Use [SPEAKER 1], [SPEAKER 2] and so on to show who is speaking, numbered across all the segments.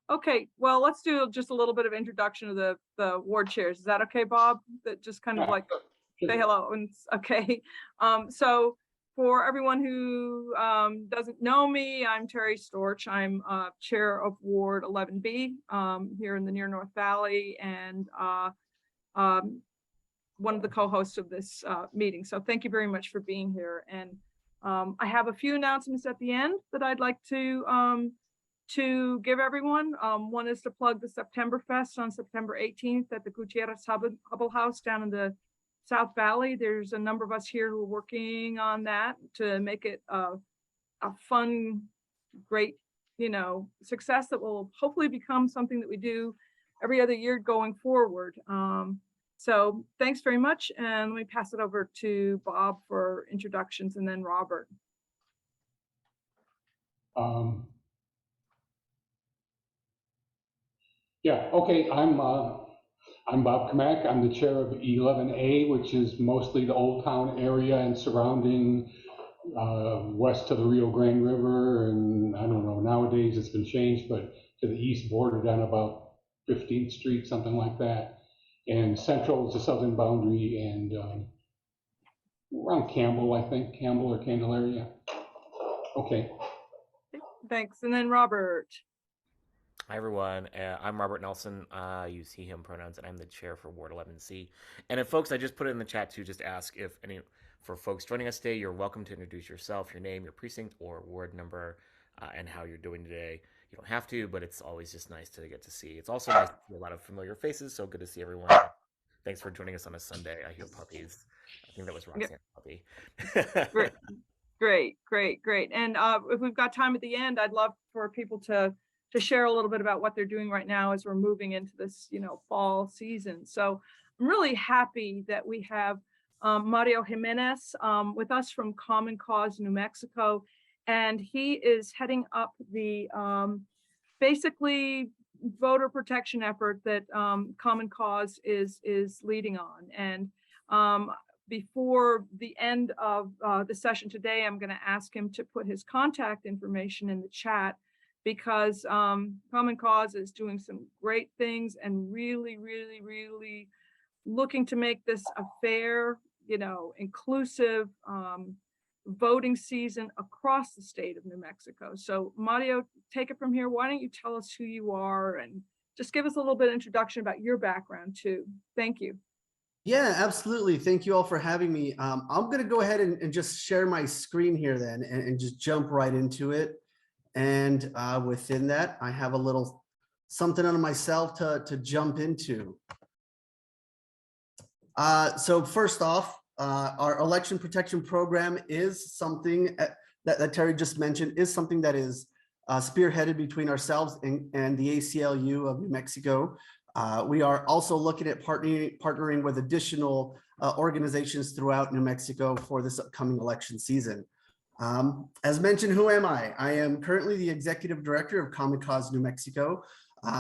[SPEAKER 1] Okay, well, let's do just a little bit of introduction of the ward chairs. Is that okay, Bob? That just kind of like say hello and okay. So for everyone who doesn't know me, I'm Terry Storch. I'm chair of Ward 11B here in the Near North Valley, and one of the co-hosts of this meeting. So thank you very much for being here. And I have a few announcements at the end that I'd like to give everyone. One is to plug the September Fest on September 18th at the Gutierrez Hubble House down in the South Valley. There's a number of us here who are working on that to make it a fun, great, success that will hopefully become something that we do every other year going forward. So thanks very much. And let me pass it over to Bob for introductions and then Robert.
[SPEAKER 2] Yeah, okay, I'm Bob Kamak. I'm the chair of 11A, which is mostly the Old Town area and surrounding west to the Rio Grande River, and I don't know, nowadays it's been changed, but to the east border down about 15th Street, something like that. And central is the southern boundary, and around Campbell, I think, Campbell or Candelaria. Okay.
[SPEAKER 1] Thanks, and then Robert.
[SPEAKER 3] Hi everyone, I'm Robert Nelson. I use he, him pronouns, and I'm the chair for Ward 11C. And if folks, I just put it in the chat too, just ask if any, for folks joining us today, you're welcome to introduce yourself, your name, your precinct, or ward number, and how you're doing today. You don't have to, but it's always just nice to get to see. It's also nice to see a lot of familiar faces, so good to see everyone. Thanks for joining us on a Sunday. I hear puppies. I think that was Roxanne's puppy.
[SPEAKER 1] Great. And if we've got time at the end, I'd love for people to share a little bit about what they're doing right now as we're moving into this, fall season. So I'm really happy that we have Mario Jimenez with us from Common Cause, New Mexico, and he is heading up the basically voter protection effort that Common Cause is leading on. And before the end of the session today, I'm going to ask him to put his contact information in the chat, because Common Cause is doing some great things and really looking to make this a fair, inclusive voting season across the state of New Mexico. So Mario, take it from here. Why don't you tell us who you are and just give us a little bit of introduction about your background too. Thank you.
[SPEAKER 4] Yeah, absolutely. Thank you all for having me. I'm going to go ahead and just share my screen here then and just jump right into it. And within that, I have a little something on myself to jump into. So first off, our election protection program is something that Terry just mentioned, is something that is spearheaded between ourselves and the ACLU of New Mexico. We are also looking at partnering with additional organizations throughout New Mexico for this upcoming election season. As mentioned, who am I? I am currently the executive director of Common Cause New Mexico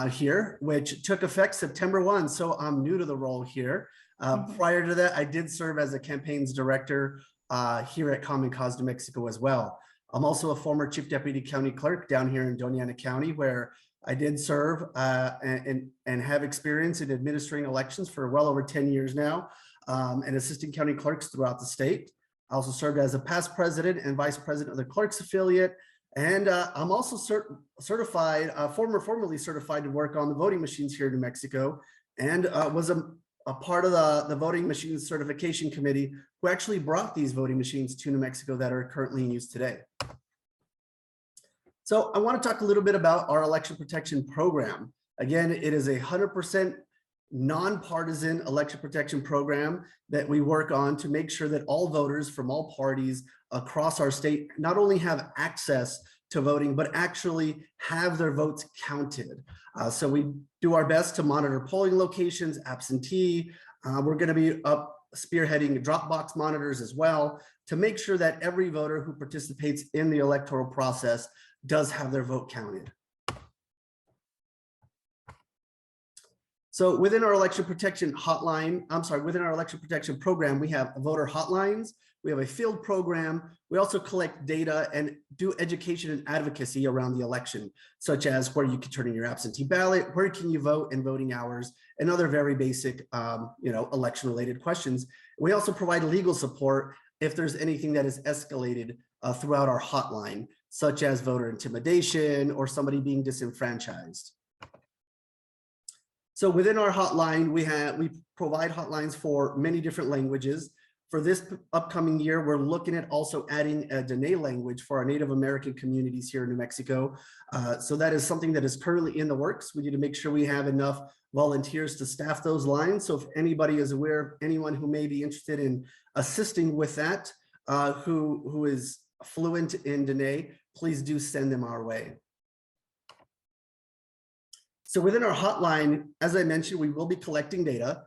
[SPEAKER 4] here, which took effect September 1. So I'm new to the role here. Prior to that, I did serve as a campaigns director here at Common Cause New Mexico as well. I'm also a former chief deputy county clerk down here in Doña Ana County, where I did serve and have experience in administering elections for well over 10 years now, and assisting county clerks throughout the state. I also served as a past president and vice president of the clerks affiliate. And I'm also certified, formerly certified to work on the voting machines here in New Mexico, and was a part of the voting machines certification committee who actually brought these voting machines to New Mexico that are currently in use today. So I want to talk a little bit about our election protection program. Again, it is 100% nonpartisan election protection program that we work on to make sure that all voters from all parties across our state not only have access to voting, but actually have their votes counted. So we do our best to monitor polling locations, absentee. We're going to be spearheading Dropbox monitors as well to make sure that every voter who participates in the electoral process does have their vote counted. So within our election protection hotline, within our election protection program, we have voter hotlines, We have a field program. We also collect data and do education and advocacy around the election, such as where you can turn in your absentee ballot, where can you vote, and voting hours, and other very basic, election-related questions. We also provide legal support if there's anything that is escalated throughout our hotline, such as voter intimidation or somebody being disenfranchised. So within our hotline, we provide hotlines for many different languages. For this upcoming year, we're looking at also adding a Dene language for our Native American communities here in New Mexico. So that is something that is currently in the works. We need to make sure we have enough volunteers to staff those lines. So if anybody is aware of anyone who may be interested in assisting with that, who is fluent in Dene, please do send them our way. So within our hotline, as I mentioned, we will be collecting data,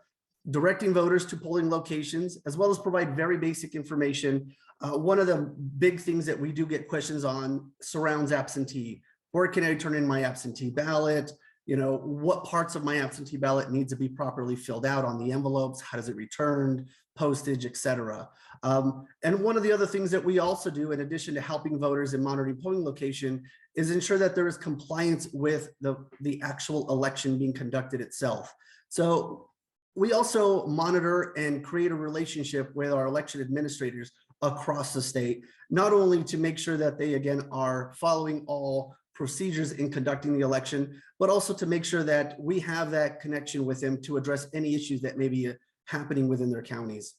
[SPEAKER 4] directing voters to polling locations, as well as provide very basic information. One of the big things that we do get questions on surrounds absentee. Where can I turn in my absentee ballot? What parts of my absentee ballot needs to be properly filled out on the envelopes? How does it returned? Postage, etc. And one of the other things that we also do, in addition to helping voters in monitoring polling location, is ensure that there is compliance with the actual election being conducted itself. So we also monitor and create a relationship with our election administrators across the state, not only to make sure that they, again, are following all procedures in conducting the election, but also to make sure that we have that connection with them to address any issues that may be happening within their counties.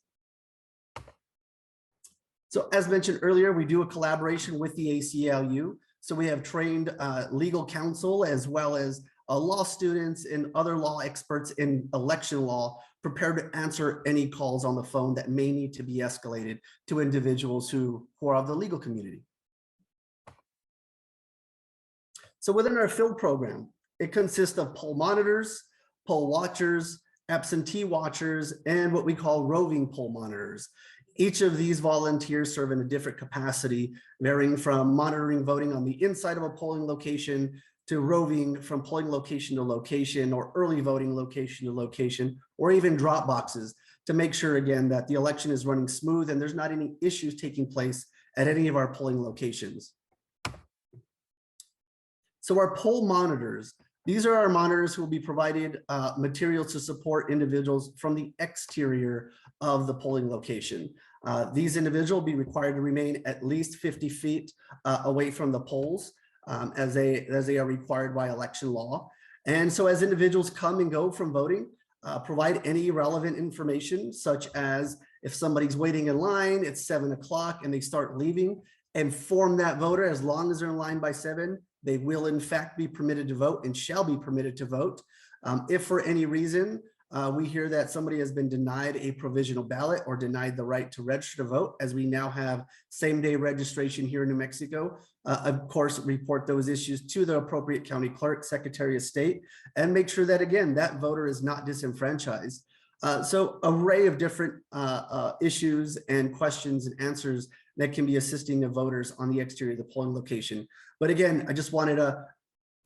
[SPEAKER 4] So as mentioned earlier, we do a collaboration with the ACLU. So we have trained legal counsel as well as law students and other law experts in election law prepared to answer any calls on the phone that may need to be escalated to individuals who are of the legal community. So within our field program, it consists of poll monitors, poll watchers, absentee watchers, and what we call roving poll monitors. Each of these volunteers serve in a different capacity, varying from monitoring voting on the inside of a polling location to roving from polling location to location, or early voting location to location, or even drop boxes to make sure, again, that the election is running smooth and there's not any issues taking place at any of our polling locations. So our poll monitors, these are our monitors who will be provided materials to support individuals from the exterior of the polling location. These individuals will be required to remain at least 50 feet away from the polls as they are required by election law. And so as individuals come and go from voting, provide any relevant information, such as if somebody's waiting in line, it's 7 o'clock and they start leaving, inform that voter as long as they're in line by 7, they will in fact be permitted to vote and shall be permitted to vote. If for any reason we hear that somebody has been denied a provisional ballot or denied the right to register to vote, as we now have same-day registration here in New Mexico, of course, report those issues to the appropriate county clerk, secretary of state, and make sure that, again, that voter is not disenfranchised. So array of different issues and questions and answers that can be assisting the voters on the exterior of the polling location. But again, I just wanted to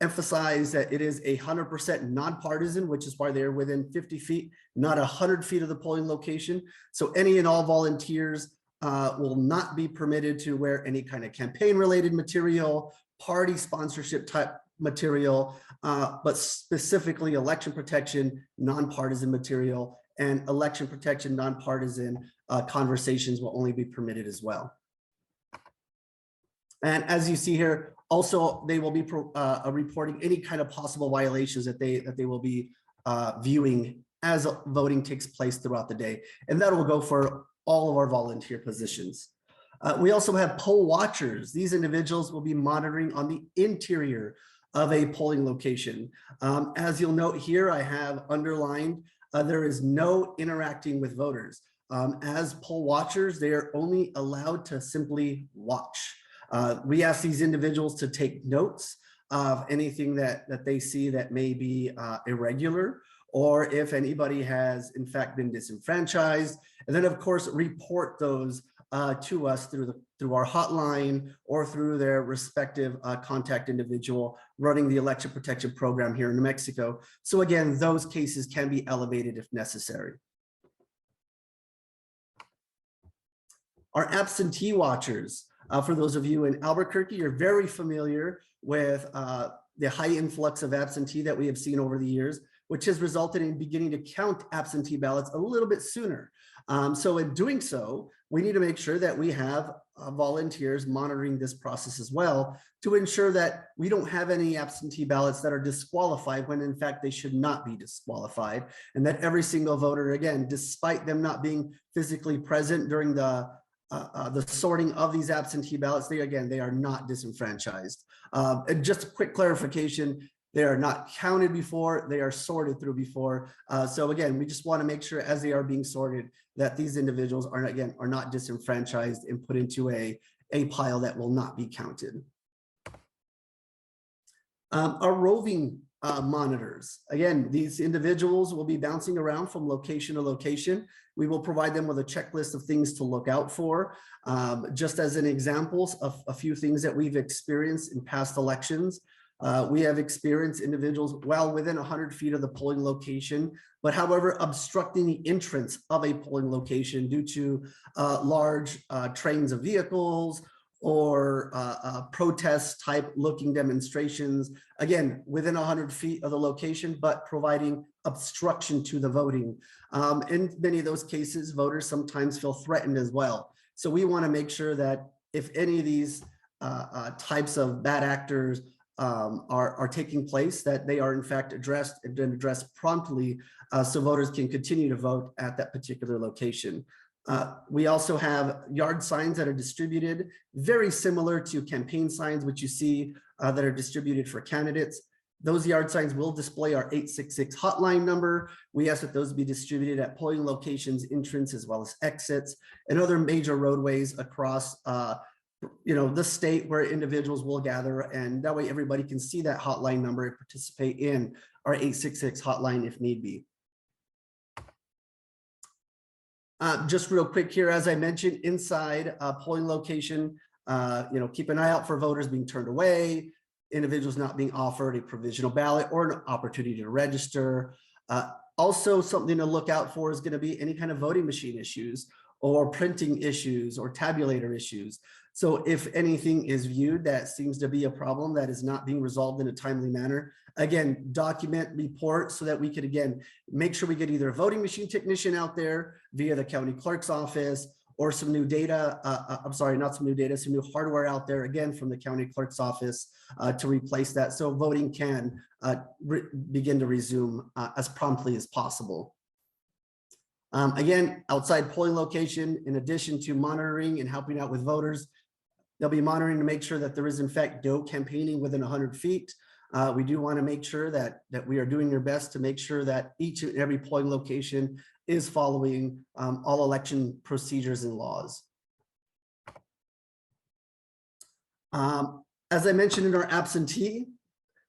[SPEAKER 4] emphasize that it is 100% nonpartisan, which is why they're within 50 feet, not 100 feet of the polling location. So any and all volunteers will not be permitted to wear any kind of campaign related material, party sponsorship type material, but specifically election protection, nonpartisan material, and election protection, nonpartisan conversations will only be permitted as well. And as you see here, also they will be reporting any kind of possible violations that they will be viewing as voting takes place throughout the day. And that will go for all of our volunteer positions. We also have poll watchers. These individuals will be monitoring on the interior of a polling location. As you'll note here, I have underlined, there is no interacting with voters. As poll watchers, they are only allowed to simply watch. We ask these individuals to take notes of anything that they see that may be irregular, or if anybody has in fact been disenfranchised, and then of course report those to us through our hotline or through their respective contact individual running the election protection program here in New Mexico. So again, those cases can be elevated if necessary. Our absentee watchers, for those of you in Albuquerque, you're very familiar with the high influx of absentee that we have seen over the years, which has resulted in beginning to count absentee ballots a little bit sooner. So in doing so, we need to make sure that we have volunteers monitoring this process as well to ensure that we don't have any absentee ballots that are disqualified when in fact they should not be disqualified, and that every single voter, again, despite them not being physically present during the sorting of these absentee ballots, they are not disenfranchised. And just a quick clarification, they are not counted before, they are sorted through before. So again, we just want to make sure as they are being sorted that these individuals are not disenfranchised and put into a pile that will not be counted. Our roving monitors, again, these individuals will be bouncing around from location to location. We will provide them with a checklist of things to look out for. Just as an example of a few things that we've experienced in past elections. We have experienced individuals well within 100 feet of the polling location, but however, obstructing the entrance of a polling location due to large trains of vehicles or protest type looking demonstrations, again, within 100 feet of the location, but providing obstruction to the voting. In many of those cases, voters sometimes feel threatened as well. So we want to make sure that if any of these types of bad actors are taking place, that they are in fact addressed and addressed promptly so voters can continue to vote at that particular location. We also have yard signs that are distributed, very similar to campaign signs, which you see that are distributed for candidates. Those yard signs will display our 866 hotline number. We ask that those be distributed at polling locations, entrance, as well as exits, and other major roadways across the state where individuals will gather, and that way everybody can see that hotline number and participate in our 866 hotline if need be. Just real quick here, as I mentioned, inside a polling location, keep an eye out for voters being turned away, individuals not being offered a provisional ballot or an opportunity to register. Also, something to look out for is going to be any kind of voting machine issues or printing issues or tabulator issues. So if anything is viewed that seems to be a problem that is not being resolved in a timely manner, again, document, report, so that we could, again, make sure we get either a voting machine technician out there via the county clerk's office or some new data, some new hardware out there, again, from the county clerk's office to replace that so voting can begin to resume as promptly as possible. Again, outside polling location, in addition to monitoring and helping out with voters, they'll be monitoring to make sure that there is in fact no campaigning within 100 feet. We do want to make sure that we are doing our best to make sure that each and every polling location is following all election procedures and laws. As I mentioned in our absentee,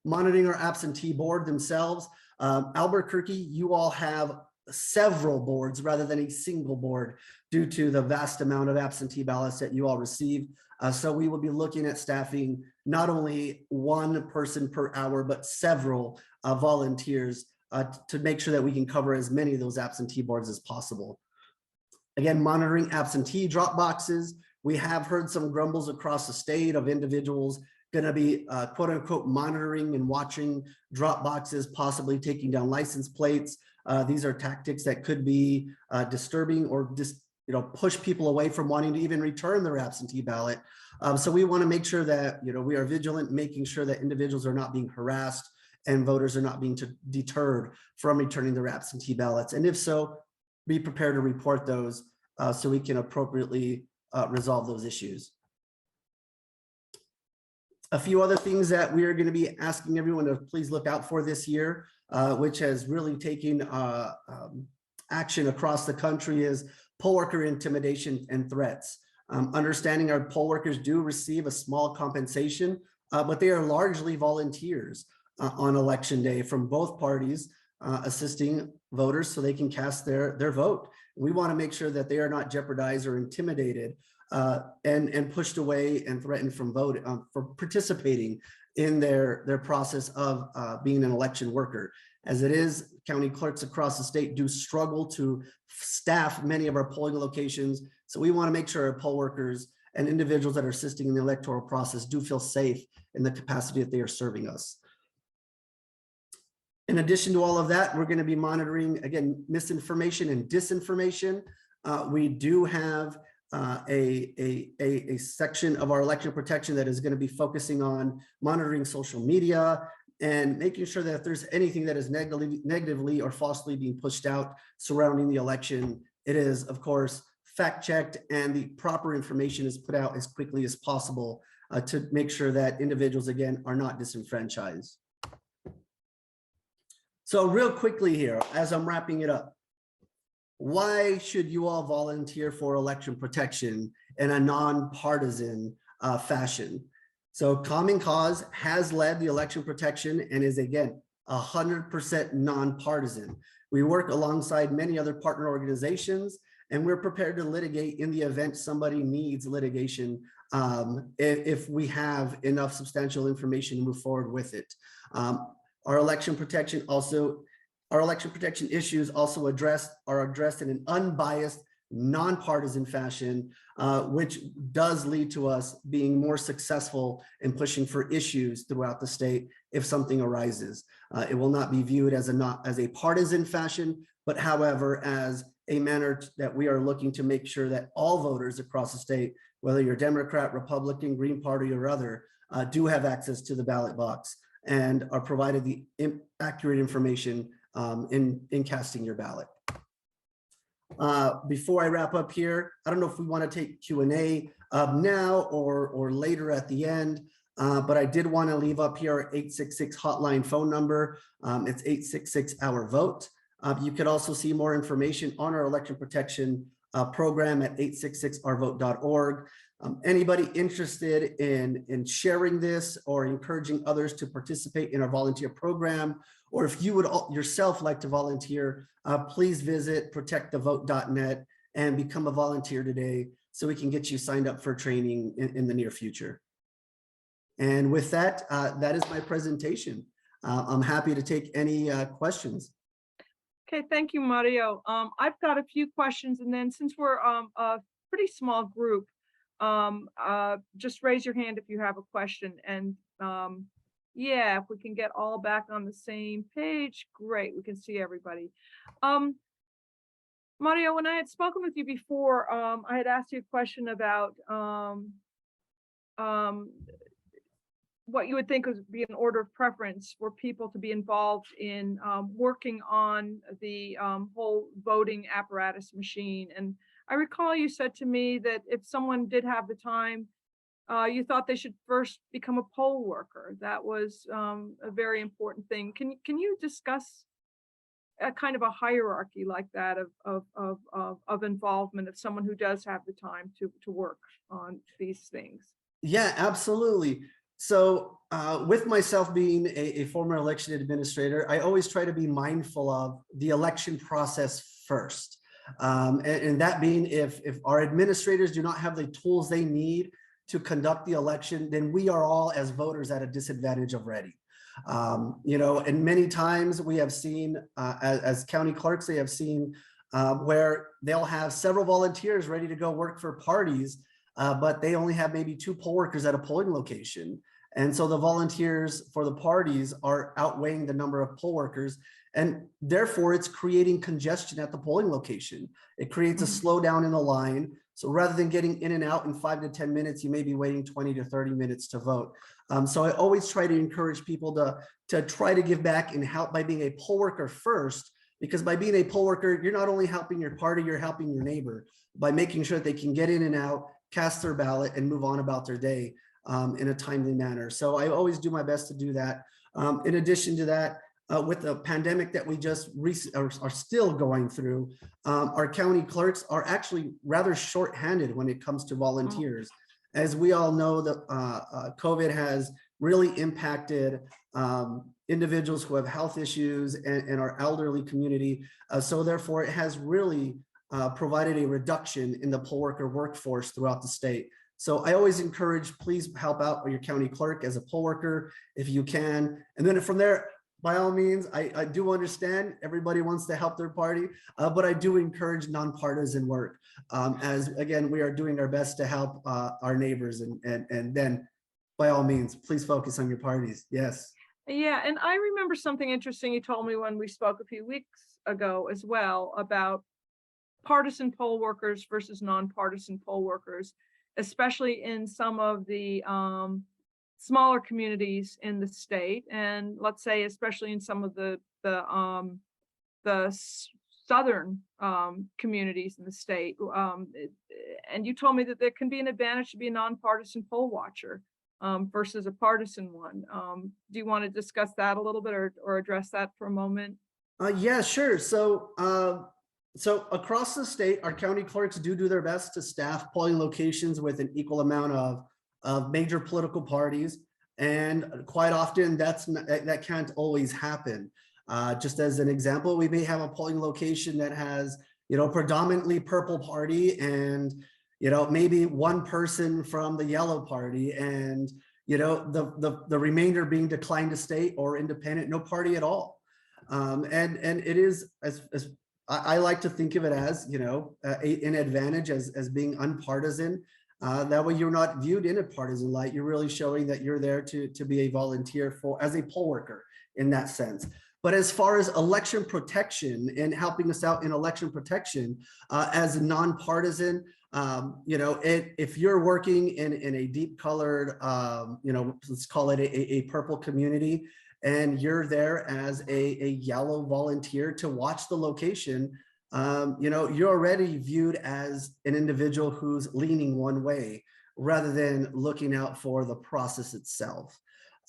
[SPEAKER 4] monitoring our absentee board themselves, Albuquerque, you all have several boards rather than a single board due to the vast amount of absentee ballots that you all receive. So we will be looking at staffing not only one person per hour, but several volunteers to make sure that we can cover as many of those absentee boards as possible. Again, monitoring absentee drop boxes. We have heard some grumbles across the state of individuals going to be quote unquote monitoring and watching drop boxes, possibly taking down license plates. These are tactics that could be disturbing or just push people away from wanting to even return their absentee ballot. So we want to make sure that we are vigilant, making sure that individuals are not being harassed and voters are not being deterred from returning their absentee ballots. And if so, be prepared to report those so we can appropriately resolve those issues. A few other things that we are going to be asking everyone to please look out for this year, which has really taken action across the country, is poll worker intimidation and threats. Understanding our poll workers do receive a small compensation, but they are largely volunteers on election day from both parties assisting voters so they can cast their vote. We want to make sure that they are not jeopardized or intimidated and pushed away and threatened from voting for participating in their process of being an election worker. As it is, county clerks across the state do struggle to staff many of our polling locations. So we want to make sure our poll workers and individuals that are assisting in the electoral process do feel safe in the capacity that they are serving us. In addition to all of that, we're going to be monitoring, again, misinformation and disinformation. We do have a section of our election protection that is going to be focusing on monitoring social media and making sure that if there's anything that is negatively or falsely being pushed out surrounding the election, it is, of course, fact-checked and the proper information is put out as quickly as possible to make sure that individuals, again, are not disenfranchised. So real quickly here, as I'm wrapping it up, why should you all volunteer for election protection in a nonpartisan fashion? So Common Cause has led the election protection and is, again, 100% nonpartisan. We work alongside many other partner organizations, and we're prepared to litigate in the event somebody needs litigation if we have enough substantial information to move forward with it. Our election protection issues also are addressed in an unbiased, nonpartisan fashion, which does lead to us being more successful in pushing for issues throughout the state if something arises. It will not be viewed as a partisan fashion, but however, as a manner that we are looking to make sure that all voters across the state, whether you're Democrat, Republican, Green Party, or other, do have access to the ballot box and are provided the accurate information in casting your ballot. Before I wrap up here, I don't know if we want to take Q&A now or later at the end, but I did want to leave up here our 866 hotline phone number. It's 866-OUR-VOTE. You could also see more information on our election protection program at 866ourvote.org. Anybody interested in sharing this or encouraging others to participate in our volunteer program, or if you would yourself like to volunteer, please visit protectthevote.net and become a volunteer today so we can get you signed up for training in the near future. And with that, that is my presentation. I'm happy to take any questions.
[SPEAKER 1] Okay, thank you, Mario. I've got a few questions, and then since we're a pretty small group, just raise your hand if you have a question. And yeah, if we can get all back on the same page, great, we can see everybody. Mario, when I had spoken with you before, I had asked you a question about what you would think would be an order of preference for people to be involved in working on the whole voting apparatus machine. And I recall you said to me that if someone did have the time, you thought they should first become a poll worker. That was a very important thing. Can you discuss a kind of a hierarchy like that of involvement of someone who does have the time to work on these things?
[SPEAKER 4] Yeah, absolutely. So with myself being a former election administrator, I always try to be mindful of the election process first. And that being, if our administrators do not have the tools they need to conduct the election, then we are all as voters at a disadvantage already. You know, and many times we have seen as county clerks, they have seen where they'll have several volunteers ready to go work for parties, but they only have maybe 2 poll workers at a polling location. And so the volunteers for the parties are outweighing the number of poll workers, and therefore it's creating congestion at the polling location. It creates a slowdown in the line. So rather than getting in and out in 5 to 10 minutes, you may be waiting 20 to 30 minutes to vote. So I always try to encourage people to try to give back and help by being a poll worker first, because by being a poll worker, you're not only helping your party, you're helping your neighbor by making sure that they can get in and out, cast their ballot, and move on about their day in a timely manner. So I always do my best to do that. In addition to that, with the pandemic that we just are still going through, our county clerks are actually rather short-handed when it comes to volunteers. As we all know, that COVID has really impacted individuals who have health issues and our elderly community. So therefore, it has really provided a reduction in the poll worker workforce throughout the state. So I always encourage, please help out your county clerk as a poll worker if you can. And then from there, by all means, I do understand everybody wants to help their party, but I do encourage nonpartisan work. As again, we are doing our best to help our neighbors, and then by all means, please focus on your parties. Yes.
[SPEAKER 1] Yeah, and I remember something interesting you told me when we spoke a few weeks ago as well about partisan poll workers versus nonpartisan poll workers, especially in some of the smaller communities in the state, and let's say especially in some of the southern communities in the state. And you told me that there can be an advantage to be a nonpartisan poll watcher versus a partisan one. Do you want to discuss that a little bit, or address that for a moment?
[SPEAKER 4] Yeah, sure. So across the state, our county clerks do their best to staff polling locations with an equal amount of major political parties. And quite often that can't always happen. Just as an example, we may have a polling location that has, predominantly purple party and, maybe one person from the yellow party, and, the remainder being declined to state or independent, no party at all. And it is, as I like to think of it as, an advantage as being unpartisan. That way you're not viewed in a partisan light. You're really showing that you're there to be a volunteer as a poll worker in that sense. But as far as election protection and helping us out in election protection as a nonpartisan, if you're working in a deep colored, let's call it a purple community, and you're there as a yellow volunteer to watch the location, you're already viewed as an individual who's leaning one way rather than looking out for the process itself.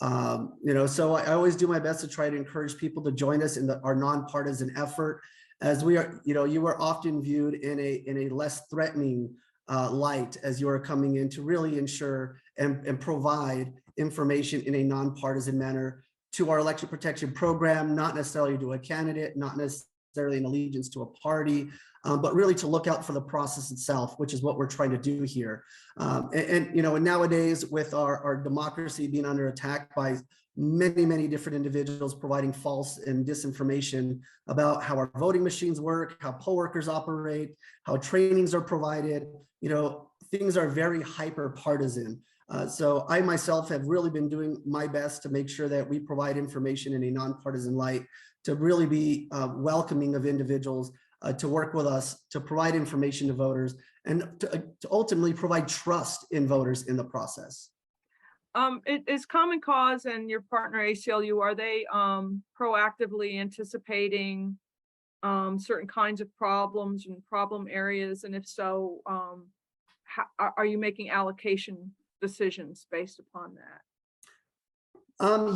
[SPEAKER 4] So I always do my best to try to encourage people to join us in our nonpartisan effort, as we are, you are often viewed in a less threatening light as you are coming in to really ensure and provide information in a nonpartisan manner to our election protection program, not necessarily to a candidate, not necessarily an allegiance to a party, but really to look out for the process itself, which is what we're trying to do here. And nowadays, with our democracy being under attack by many different individuals providing false and disinformation about how our voting machines work, how poll workers operate, how trainings are provided, things are very hyper partisan. So I myself have really been doing my best to make sure that we provide information in a nonpartisan light, to really be welcoming of individuals to work with us, to provide information to voters, and to ultimately provide trust in voters in the process.
[SPEAKER 1] It is Common Cause and your partner ACLU, are they proactively anticipating certain kinds of problems and problem areas? And if so, how are you making allocation decisions based upon that?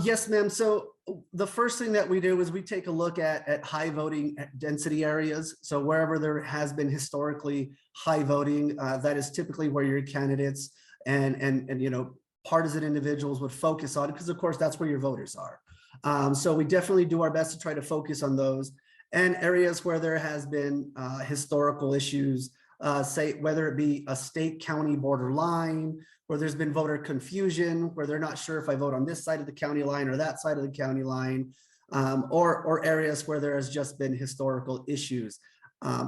[SPEAKER 4] Yes, ma'am. So the first thing that we do is we take a look at high voting density areas. So wherever there has been historically high voting, that is typically where your candidates and partisan individuals would focus on, because of course that's where your voters are. So we definitely do our best to try to focus on those, and areas where there has been historical issues, say whether it be a state county border line, where there's been voter confusion, where they're not sure if I vote on this side of the county line or that side of the county line, or areas where there has just been historical issues.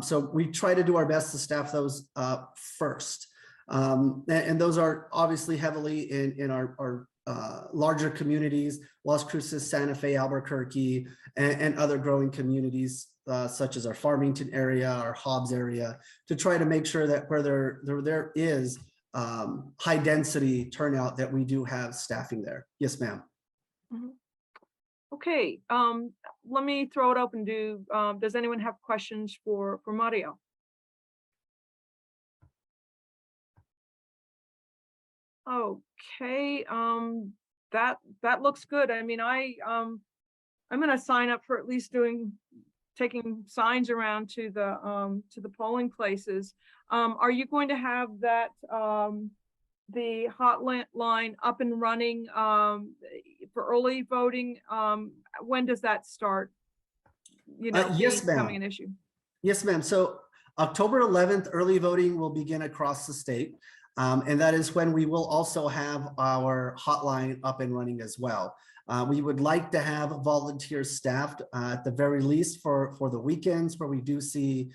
[SPEAKER 4] So we try to do our best to staff those first. And those are obviously heavily in our larger communities, Las Cruces, Santa Fe, Albuquerque, and other growing communities, such as our Farmington area, our Hobbs area, to try to make sure that where there is high density turnout, that we do have staffing there. Yes, ma'am.
[SPEAKER 1] Mm-hmm. Okay, let me throw it open to, does anyone have questions for Mario? Okay, that looks good. I mean, I'm gonna sign up for at least taking signs around to the polling places. Are you going to have that the hotline up and running for early voting? When does that start?
[SPEAKER 4] Yes, ma'am.
[SPEAKER 1] Becoming an issue.
[SPEAKER 4] Yes, ma'am. So October 11th, early voting will begin across the state. And that is when we will also have our hotline up and running as well. We would like to have volunteers staffed at the very least for the weekends where we do see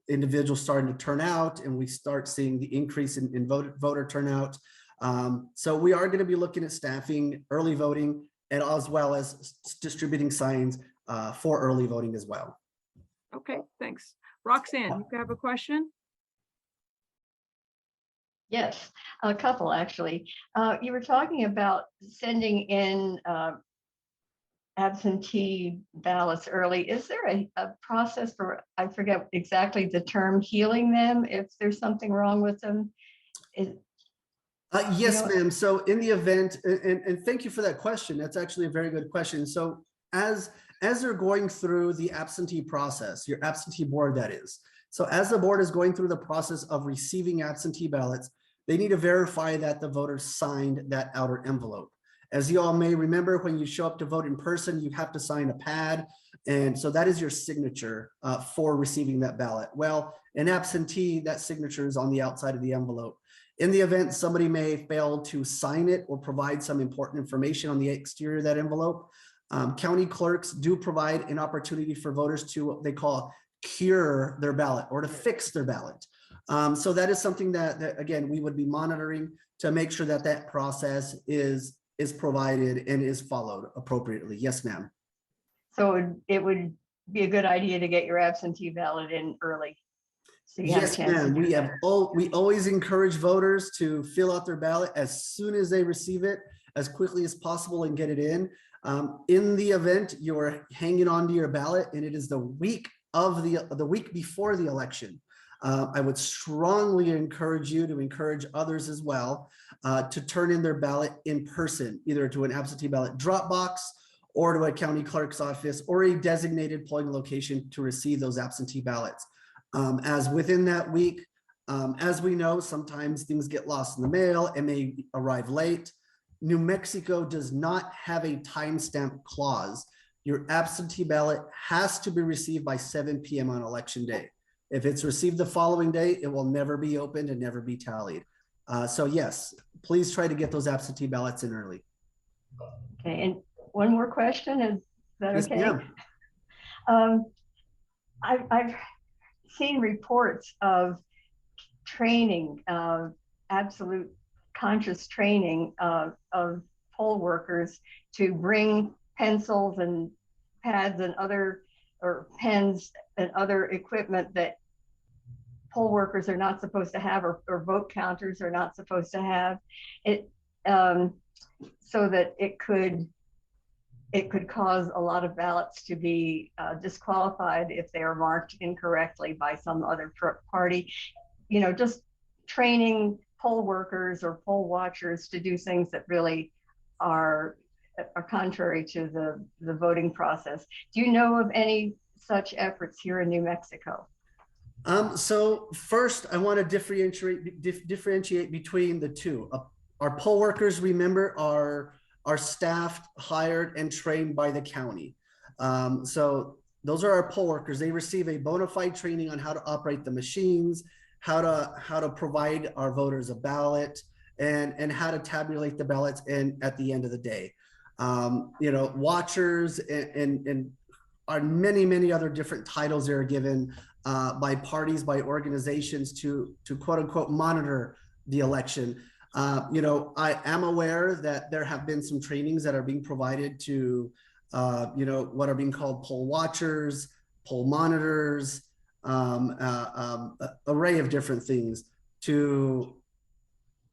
[SPEAKER 4] individuals starting to turn out and we start seeing the increase in voter turnout. So we are going to be looking at staffing early voting and as well as distributing signs for early voting as well.
[SPEAKER 1] Okay, thanks. Roxanne, you have a question?
[SPEAKER 5] Yes, a couple actually. You were talking about sending in absentee ballots early. Is there a process for, I forget exactly the term, healing them if there's something wrong with them?
[SPEAKER 4] Yes, ma'am. So in the event, and thank you for that question. That's actually a very good question. So as they're going through the absentee process, your absentee board that is. So as the board is going through the process of receiving absentee ballots, they need to verify that the voters signed that outer envelope. As you all may remember, when you show up to vote in person, you have to sign a pad. And so that is your signature for receiving that ballot. Well, an absentee, that signature is on the outside of the envelope. In the event somebody may fail to sign it or provide some important information on the exterior of that envelope, county clerks do provide an opportunity for voters to what they call cure their ballot or to fix their ballot. So that is something that again, we would be monitoring to make sure that that process is provided and is followed appropriately. Yes, ma'am.
[SPEAKER 5] So it would be a good idea to get your absentee ballot in early. So you
[SPEAKER 4] Yes,
[SPEAKER 5] have a chance
[SPEAKER 4] ma'am.
[SPEAKER 5] to do that.
[SPEAKER 4] We always encourage voters to fill out their ballot as soon as they receive it, as quickly as possible and get it in. In the event you're hanging on to your ballot and it is the week of the week before the election, I would strongly encourage you to encourage others as well to turn in their ballot in person, either to an absentee ballot drop box or to a county clerk's office or a designated polling location to receive those absentee ballots. As within that week, as we know, sometimes things get lost in the mail and may arrive late. New Mexico does not have a timestamp clause. Your absentee ballot has to be received by 7 p.m. on election day. If it's received the following day, it will never be opened and never be tallied. So yes, please try to get those absentee ballots in early.
[SPEAKER 5] Okay, and one more question, is that
[SPEAKER 4] Yes,
[SPEAKER 5] okay?
[SPEAKER 4] ma'am.
[SPEAKER 5] I've seen reports of training, absolute conscious training of poll workers to bring pencils and pads and or pens and other equipment that poll workers are not supposed to have or vote counters are not supposed to have it, so that it could cause a lot of ballots to be disqualified if they are marked incorrectly by some other party. You know, just training poll workers or poll watchers to do things that really are contrary to the voting process. Do you know of any such efforts here in New Mexico?
[SPEAKER 4] So first, I want to differentiate between the two. Our poll workers, remember, are staffed, hired, and trained by the county. So those are our poll workers. They receive a bona fide training on how to operate the machines, how to provide our voters a ballot, and how to tabulate the ballots at the end of the day. You know, watchers and are many other different titles that are given by parties, by organizations to quote unquote monitor the election. You know, I am aware that there have been some trainings that are being provided to, you know, what are being called poll watchers, poll monitors, array of different things to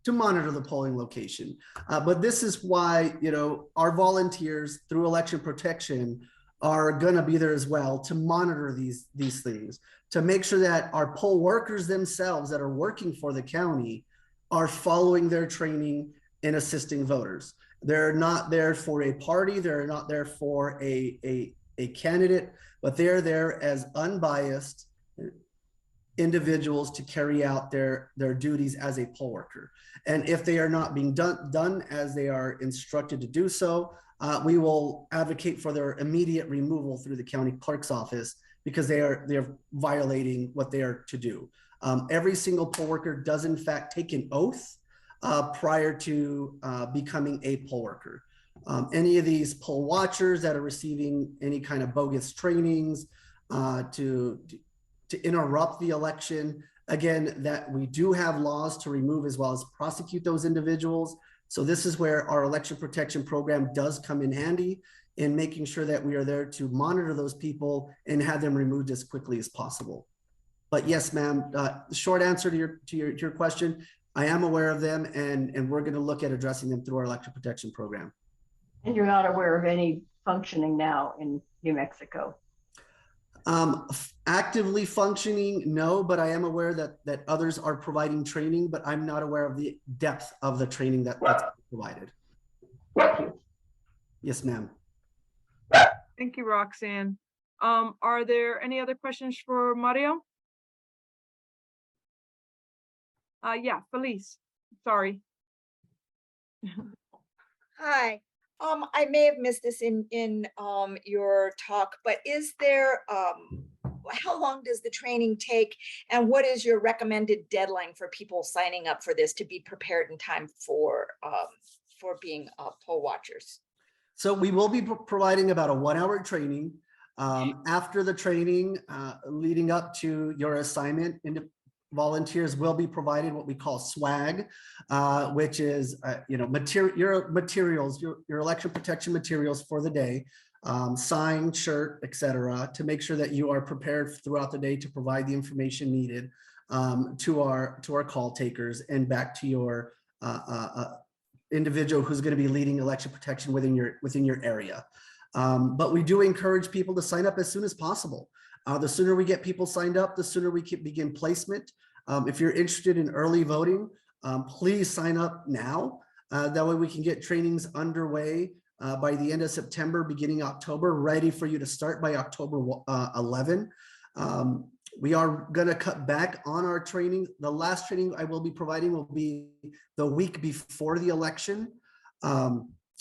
[SPEAKER 4] monitor the polling location. But this is why, you know, our volunteers through election protection are going to be there as well to monitor these things, to make sure that our poll workers themselves that are working for the county are following their training in assisting voters. They're not there for a party. They're not there for a candidate, but they're there as unbiased individuals to carry out their duties as a poll worker. And if they are not being done as they are instructed to do so, we will advocate for their immediate removal through the county clerk's office because they're violating what they are to do. Every single poll worker does in fact take an oath prior to becoming a poll worker. Any of these poll watchers that are receiving any kind of bogus trainings to interrupt the election, again, that we do have laws to remove as well as prosecute those individuals. So this is where our election protection program does come in handy in making sure that we are there to monitor those people and have them removed as quickly as possible. But yes, ma'am, the short answer to your question, I am aware of them, and we're going to look at addressing them through our election protection program.
[SPEAKER 5] And you're not aware of any functioning now in New Mexico?
[SPEAKER 4] Actively functioning, no, but I am aware that others are providing training, but I'm not aware of the depth of the training that's provided.
[SPEAKER 5] Thank you.
[SPEAKER 4] Yes, ma'am.
[SPEAKER 1] Thank you, Roxanne. Are there any other questions for Mario? Yeah, Felice, sorry.
[SPEAKER 6] Hi. I may have missed this in your talk, but is there, how long does the training take, and what is your recommended deadline for people signing up for this to be prepared in time for being poll watchers?
[SPEAKER 4] So we will be providing about a 1-hour training. After the training, leading up to your assignment, volunteers will be provided what we call swag, which is your materials, your election protection materials for the day, sign, shirt, etc., to make sure that you are prepared throughout the day to provide the information needed to our call takers and back to your individual who's going to be leading election protection within your area. But we do encourage people to sign up as soon as possible. The sooner we get people signed up, the sooner we can begin placement. If you're interested in early voting, please sign up now. That way we can get trainings underway by the end of September, beginning October, ready for you to start by October 11. We are going to cut back on our training. The last training I will be providing will be the week before the election.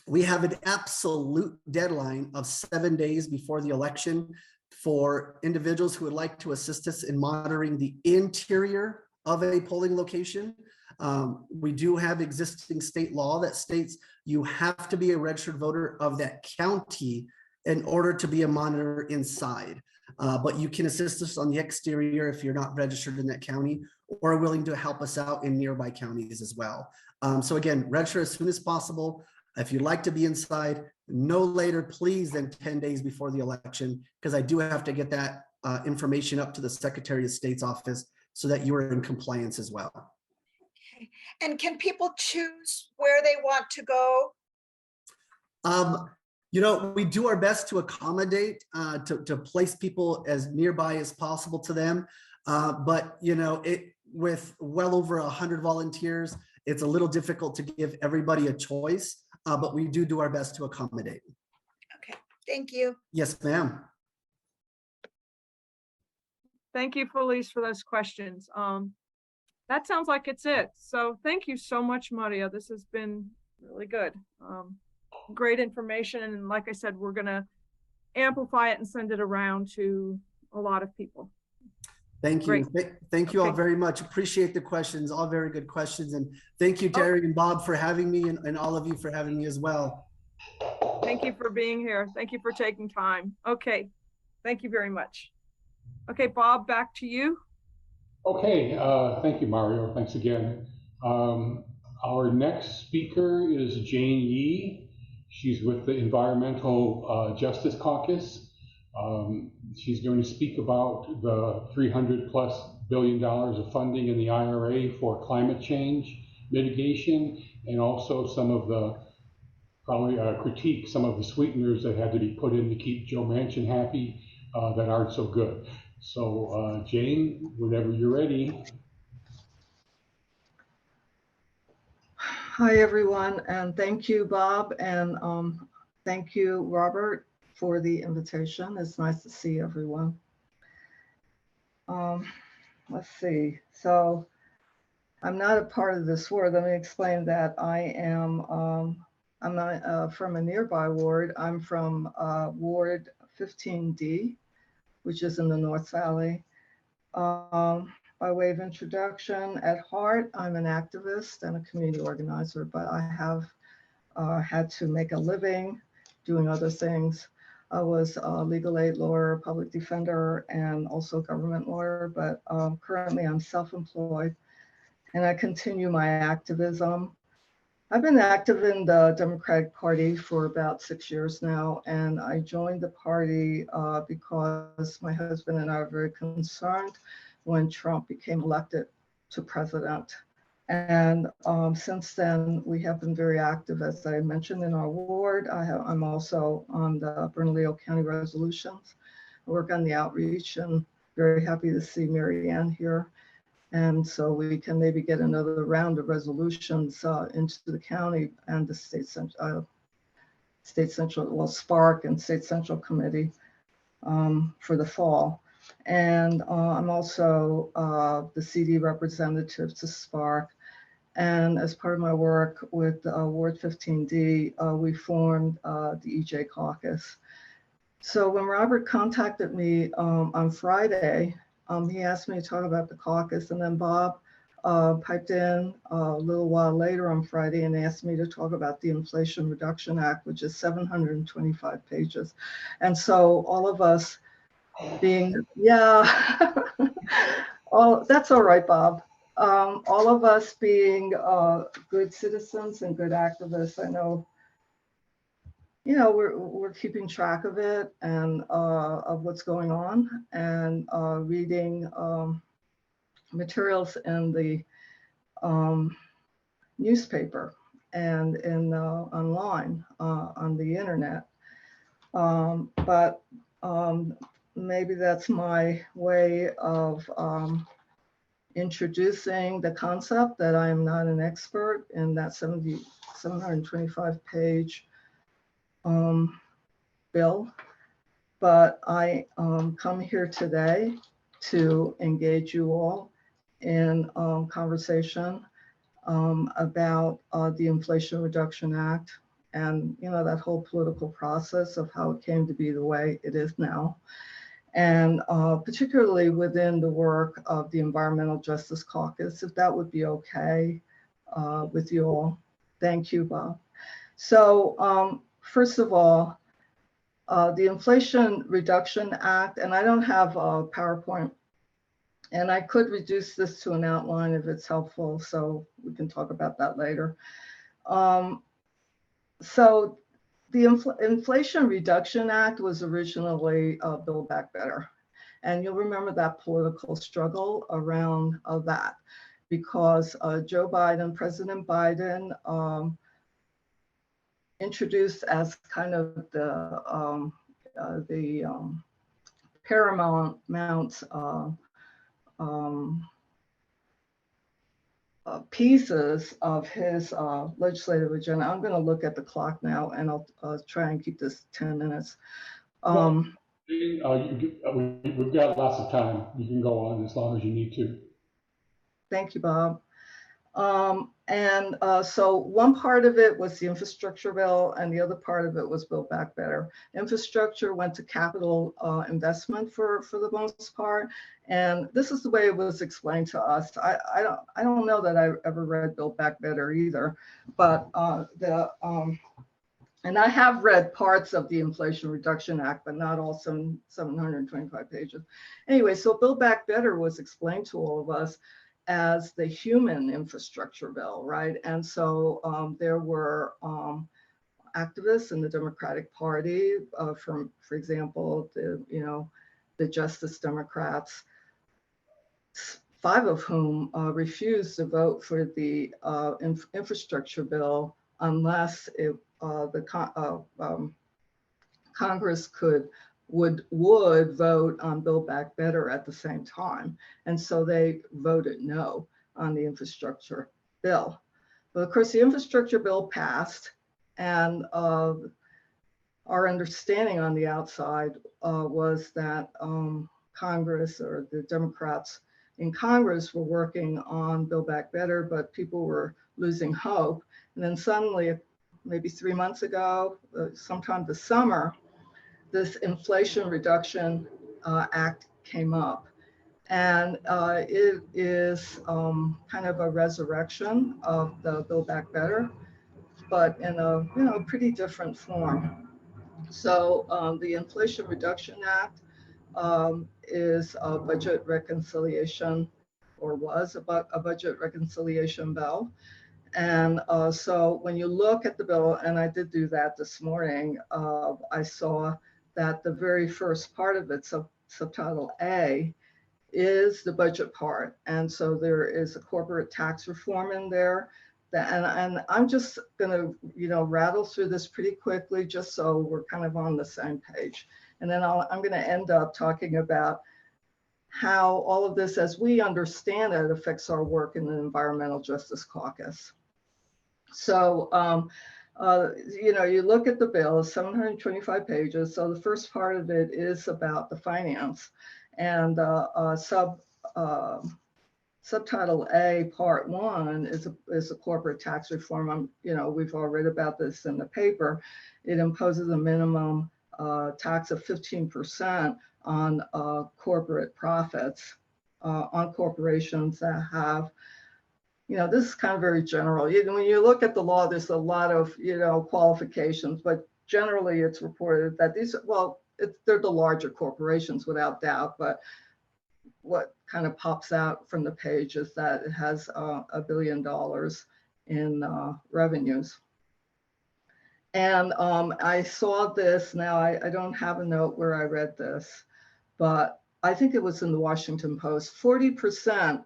[SPEAKER 4] We have an absolute deadline of 7 days before the election for individuals who would like to assist us in monitoring the interior of a polling location. We do have existing state law that states you have to be a registered voter of that county in order to be a monitor inside. But you can assist us on the exterior if you're not registered in that county or are willing to help us out in nearby counties as well. So again, register as soon as possible. If you'd like to be inside, no later, please, than 10 days before the election, because I do have to get that information up to the Secretary of State's office so that you are in compliance as well.
[SPEAKER 6] Okay. And can people choose where they want to go?
[SPEAKER 4] We do our best to accommodate, to place people as nearby as possible to them. But with well over 100 volunteers, it's a little difficult to give everybody a choice. But we do our best to accommodate.
[SPEAKER 6] Okay, thank you.
[SPEAKER 4] Yes, ma'am.
[SPEAKER 1] Thank you, Felice, for those questions. That sounds like it's it. So thank you so much, Maria. This has been really good. Great information. And like I said, we're going to amplify it and send it around to a lot of people.
[SPEAKER 4] Thank you. Thank you all very much. Appreciate the questions, all very good questions. And thank you, Terry and Bob, for having me, and all of you for having me as well.
[SPEAKER 1] Thank you for being here. Thank you for taking time. Okay. Thank you very much. Okay, Bob, back to you.
[SPEAKER 2] Okay. Thank you, Mario. Thanks again. Our next speaker is Jane Yee. She's with the Environmental Justice Caucus. She's going to speak about the $300+ billion of funding in the IRA for climate change mitigation, and also some of the, probably critique some of the sweeteners that had to be put in to keep Joe Manchin happy that aren't so good. So Jane, whenever you're ready.
[SPEAKER 7] Hi, everyone, and thank you, Bob, and thank you, Robert, for the invitation. It's nice to see everyone. Let's see. So I'm not a part of this ward. Let me explain that. I'm not from a nearby ward. I'm from Ward 15D, which is in the North Valley. By way of introduction, at heart, I'm an activist and a community organizer, but I have had to make a living doing other things. I was a legal aid lawyer, public defender, and also government lawyer, but currently I'm self-employed and I continue my activism. I've been active in the Democratic Party for about 6 years now, and I joined the party because my husband and I are very concerned when Trump became elected to president. And since then, we have been very active, as I mentioned, in our ward. I'm also on the Bernalillo County resolutions. I work on the outreach, and very happy to see Mary Ann here. And so we can maybe get another round of resolutions into the county and the state central, well, Spark and State Central Committee for the fall. And I'm also the CD representative to Spark. And as part of my work with Ward 15D, we formed the EJ Caucus. So when Robert contacted me on Friday, he asked me to talk about the caucus, and then Bob piped in a little while later on Friday and asked me to talk about the Inflation Reduction Act, which is 725 pages. And so all of us being, yeah, that's all right, Bob. All of us being good citizens and good activists, I know, we're keeping track of it and of what's going on, and reading materials in the newspaper and in online on the internet. But maybe that's my way of introducing the concept that I am not an expert in that 725 page bill, but I come here today to engage you all in conversation about the Inflation Reduction Act and that whole political process of how it came to be the way it is now, and particularly within the work of the Environmental Justice Caucus, if that would be okay with you all. Thank you, Bob. So first of all, the Inflation Reduction Act, and I don't have a PowerPoint, and I could reduce this to an outline if it's helpful, so we can talk about that later. So the Inflation Reduction Act was originally Build Back Better. And you'll remember that political struggle around that, because President Biden, introduced as kind of the paramount pieces of his legislative agenda. I'm going to look at the clock now, and I'll try and keep this 10 minutes.
[SPEAKER 2] We've got lots of time. You can go on as long as you need to.
[SPEAKER 7] Thank you, Bob. So one part of it was the infrastructure bill, and the other part of it was Build Back Better. Infrastructure went to capital investment for the most part, and this is the way it was explained to us. I don't know that I ever read Build Back Better either, but and I have read parts of the Inflation Reduction Act, but not all 725 pages. Anyway, so Build Back Better was explained to all of us as the human infrastructure bill, right? And so there were activists in the Democratic Party, for example, the Justice Democrats, 5 of whom refused to vote for the infrastructure bill unless Congress would vote on Build Back Better at the same time. And so they voted no on the infrastructure bill. But of course, the infrastructure bill passed, and our understanding on the outside was that Congress, or the Democrats in Congress, were working on Build Back Better, but people were losing hope. And then suddenly, maybe 3 months ago, sometime this summer, this Inflation Reduction Act came up. And it is kind of a resurrection of the Build Back Better. but in a pretty different form. So the Inflation Reduction Act is a budget reconciliation, or was about a budget reconciliation bill. And so when you look at the bill, and I did do that this morning, I saw that the very first part of it, subtitle A, is the budget part. And so there is a corporate tax reform in there. And I'm just going to, rattle through this pretty quickly, just so we're kind of on the same page. And then I'm going to end up talking about how all of this, as we understand it, affects our work in the Environmental Justice Caucus. So, you look at the bill, 725 pages. So the first part of it is about the finance, and subtitle A, part 1 is a corporate tax reform. We've all read about this in the paper. It imposes a minimum tax of 15% on corporate profits, on corporations that have, this is kind of very general. When you look at the law, there's a lot of, qualifications, but generally it's reported that they're the larger corporations without doubt, but what kind of pops out from the page is that it has $1 billion in revenues. And I saw this, now I don't have a note where I read this, but I think it was in the Washington Post. 40%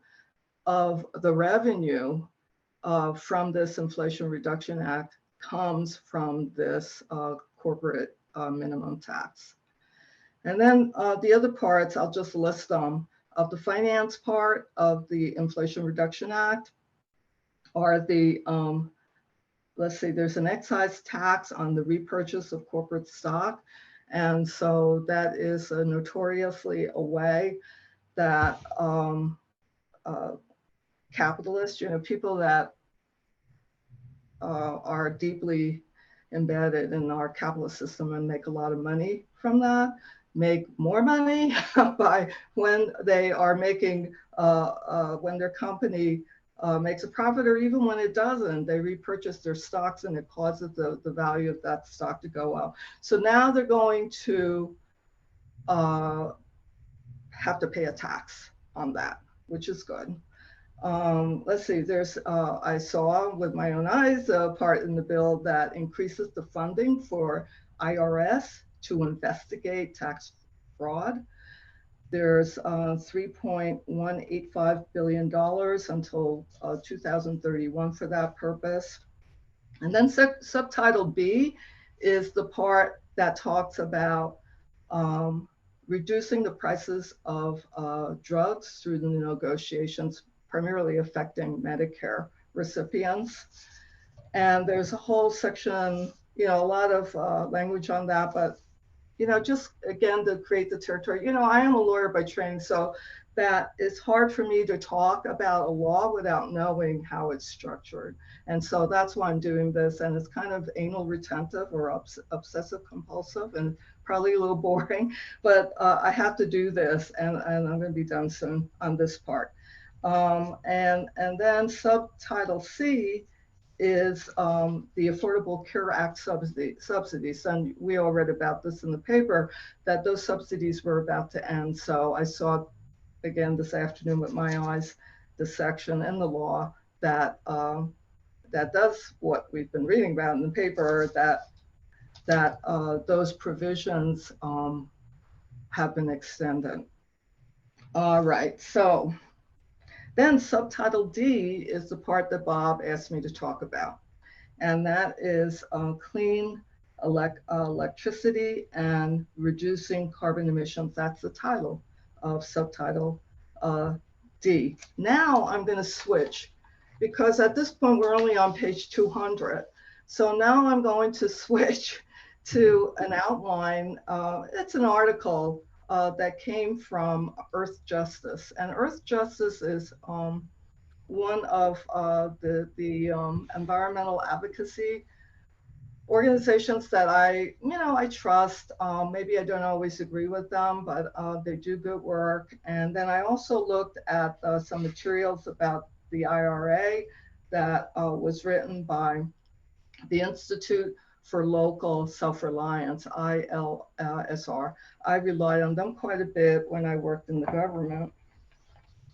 [SPEAKER 7] of the revenue from this Inflation Reduction Act comes from this corporate minimum tax. And then the other parts, I'll just list them. Of the finance part of the Inflation Reduction Act are the, let's see, there's an excise tax on the repurchase of corporate stock. And so that is notoriously a way that capitalists, people that are deeply embedded in our capitalist system and make a lot of money from that, make more money by when they are making, when their company makes a profit, or even when it doesn't, they repurchase their stocks and it causes the value of that stock to go up. So now they're going to have to pay a tax on that, which is good. Let's see, there's, I saw with my own eyes a part in the bill that increases the funding for IRS to investigate tax fraud. There's $3.185 billion until 2031 for that purpose. And then subtitle B is the part that talks about reducing the prices of drugs through the negotiations, primarily affecting Medicare recipients. And there's a whole section, a lot of language on that, but just again, to create the territory. I am a lawyer by training, so that it's hard for me to talk about a law without knowing how it's structured. And so that's why I'm doing this. And it's kind of anal retentive or obsessive compulsive and probably a little boring, but I have to do this, and I'm going to be done soon on this part. And then subtitle C is the Affordable Care Act subsidies. And we all read about this in the paper, that those subsidies were about to end. So I saw, again, this afternoon with my eyes, the section in the law that that does what we've been reading about in the paper, that those provisions have been extended. All right, so then subtitle D is the part that Bob asked me to talk about. And that is clean electricity and reducing carbon emissions. That's the title of subtitle D. Now I'm going to switch, because at this point we're only on page 200. So now I'm going to switch to an outline. It's an article that came from Earth Justice. And Earth Justice is one of the environmental advocacy organizations that I trust. Maybe I don't always agree with them, but they do good work. And then I also looked at some materials about the IRA that was written by the Institute for Local Self-Reliance, ILSR. I relied on them quite a bit when I worked in the government.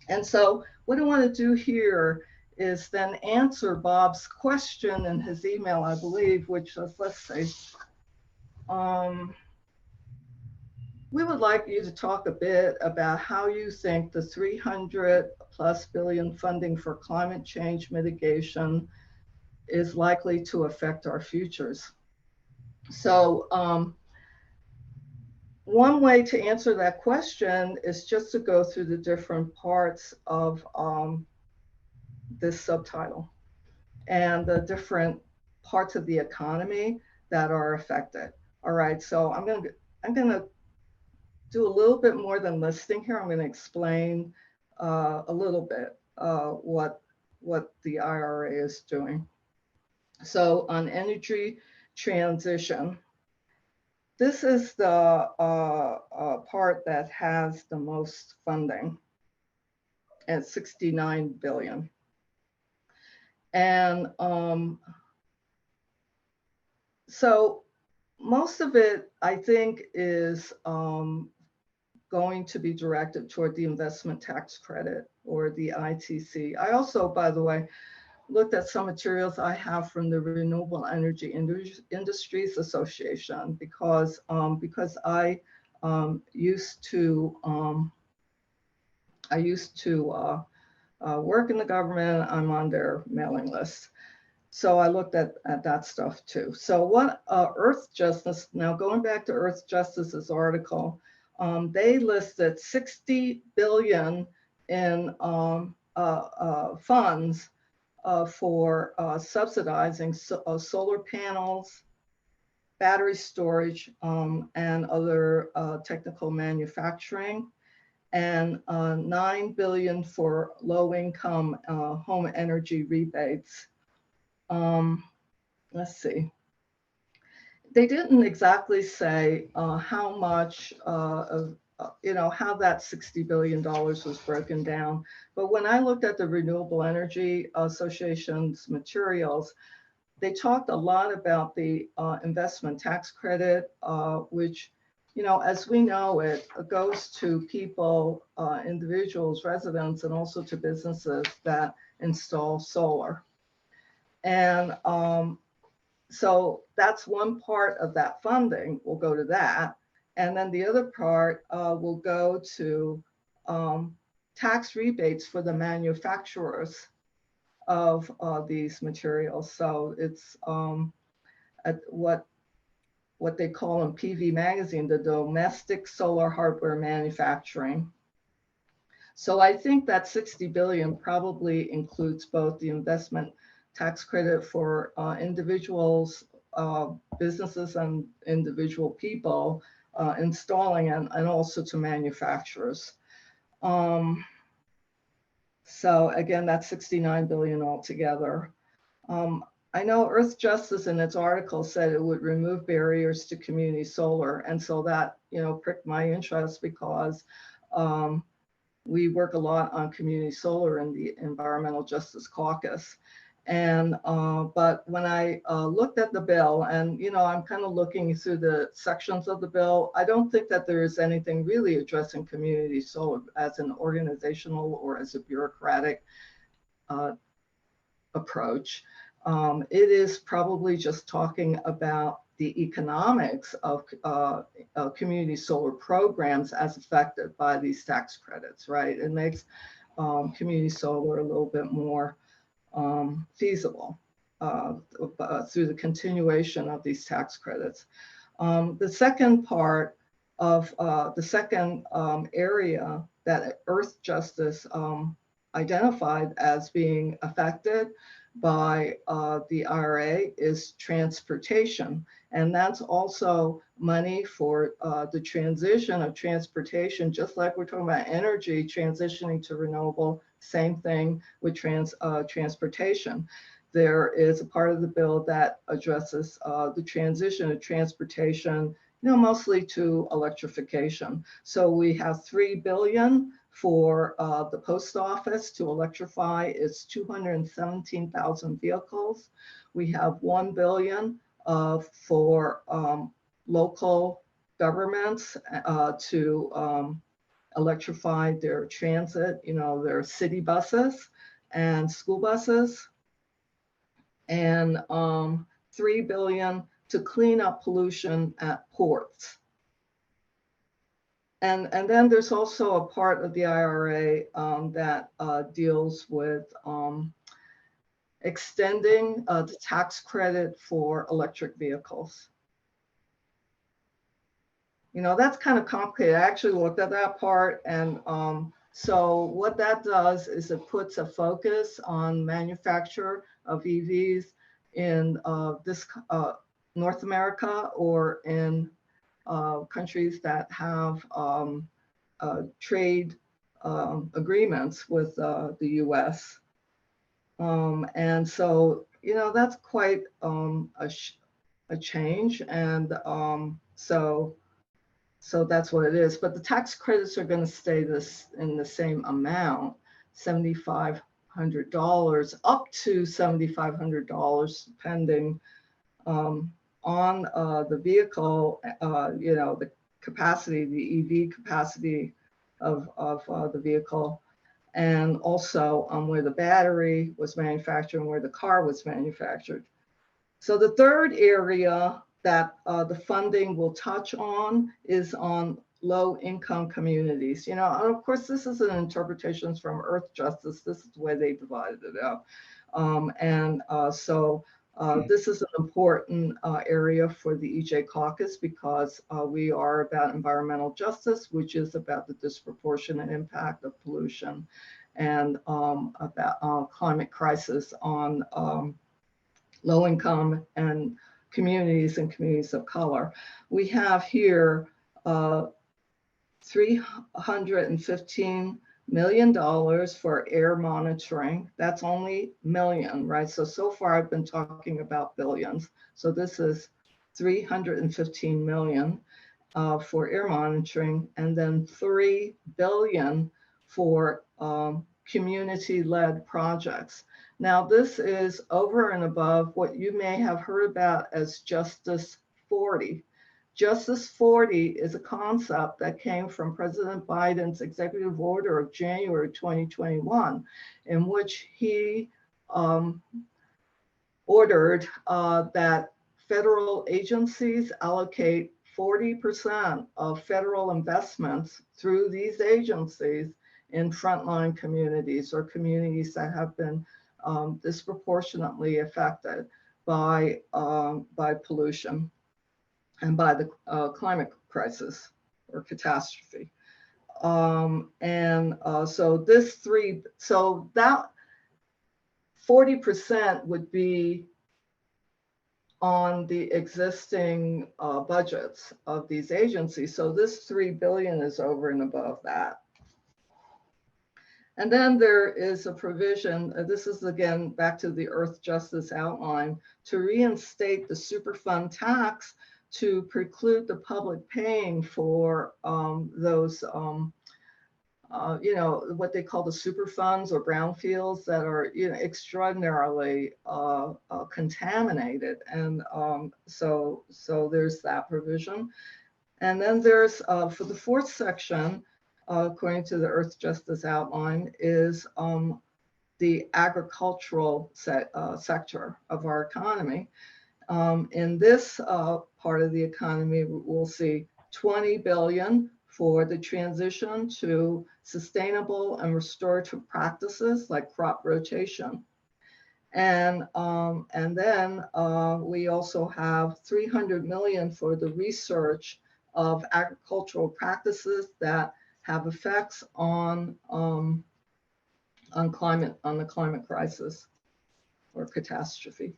[SPEAKER 7] And so what I want to do here is then answer Bob's question in his email, I believe, which was, let's see, we would like you to talk a bit about how you think the 300+ billion funding for climate change mitigation is likely to affect our futures. So one way to answer that question is just to go through the different parts of this subtitle and the different parts of the economy that are affected. All right, so I'm gonna do a little bit more than listing here. I'm gonna explain a little bit what the IRA is doing. So on energy transition, this is the part that has the most funding at 69 billion. And so most of it, I think, is going to be directed toward the investment tax credit, or the ITC. I also, by the way, looked at some materials I have from the Renewable Energy Industries Association, because I used to work in the government. I'm on their mailing list. So I looked at that stuff too. So what Earth Justice, now going back to Earth Justice's article, they listed 60 billion in funds for subsidizing solar panels, battery storage, and other technical manufacturing, and 9 billion for low-income home energy rebates. Let's see. They didn't exactly say how much how that $60 billion was broken down. But when I looked at the Renewable Energy Association's materials, they talked a lot about the investment tax credit, which, as we know, it goes to people, individuals, residents, and also to businesses that install solar. And so that's one part of that funding will go to that. And then the other part will go to tax rebates for the manufacturers of these materials. So it's at what they call in PV Magazine, the domestic solar hardware manufacturing. So I think that 60 billion probably includes both the investment tax credit for individuals, businesses, and individual people installing, and also to manufacturers. So again, that's 69 billion altogether. I know Earth Justice in its article said it would remove barriers to community solar. And so that, pricked my interest, because we work a lot on community solar in the Environmental Justice Caucus. And but when I looked at the bill, and I'm kind of looking through the sections of the bill, I don't think that there is anything really addressing community solar as an organizational or as a bureaucratic approach. It is probably just talking about the economics of community solar programs as affected by these tax credits, right? It makes community solar a little bit more feasible through the continuation of these tax credits. The second part of the second area that Earth Justice identified as being affected by the IRA is transportation. And that's also money for the transition of transportation, just like we're talking about energy transitioning to renewable, same thing with transportation. There is a part of the bill that addresses the transition of transportation, mostly to electrification. So we have 3 billion for the post office to electrify its 217,000 vehicles. We have 1 billion for local governments to electrify their transit, their city buses and school buses, and 3 billion to clean up pollution at ports. And then there's also a part of the IRA that deals with extending the tax credit for electric vehicles. That's kind of complicated. I actually looked at that part, and so what that does is it puts a focus on manufacture of EVs in North America, or in countries that have trade agreements with the US. And so, that's quite a change. And so that's what it is. But the tax credits are going to stay in the same amount, $7,500 up to $7,500, depending on the vehicle, the capacity, the EV capacity of the vehicle, and also where the battery was manufactured and where the car was manufactured. So the third area that the funding will touch on is on low-income communities. And of course, this is an interpretation from Earth Justice. This is the way they divided it out. So this is an important area for the EJ Caucus, because we are about environmental justice, which is about the disproportionate impact of pollution, and about climate crisis on low-income and communities of color. We have here $315 million for air monitoring. That's only million, right? So far I've been talking about billions. So this is 315 million for air monitoring, and then 3 billion for community-led projects. Now, this is over and above what you may have heard about as Justice 40. Justice 40 is a concept that came from President Biden's executive order of January 2021, in which he ordered that federal agencies allocate 40% of federal investments through these agencies in frontline communities, or communities that have been disproportionately affected by pollution and by the climate crisis or catastrophe. So that 40% would be on the existing budgets of these agencies. So this 3 billion is over and above that. And then there is a provision, this is again back to the Earth Justice outline, to reinstate the Superfund tax to preclude the public paying for those, what they call the Superfunds or brownfields that are extraordinarily contaminated. And so there's that provision. And then there's, for the fourth section, according to the Earth Justice outline, is the agricultural sector of our economy. In this part of the economy, we'll see 20 billion for the transition to sustainable and restorative practices like crop rotation. And then we also have 300 million for the research of agricultural practices that have effects on the climate crisis or catastrophe.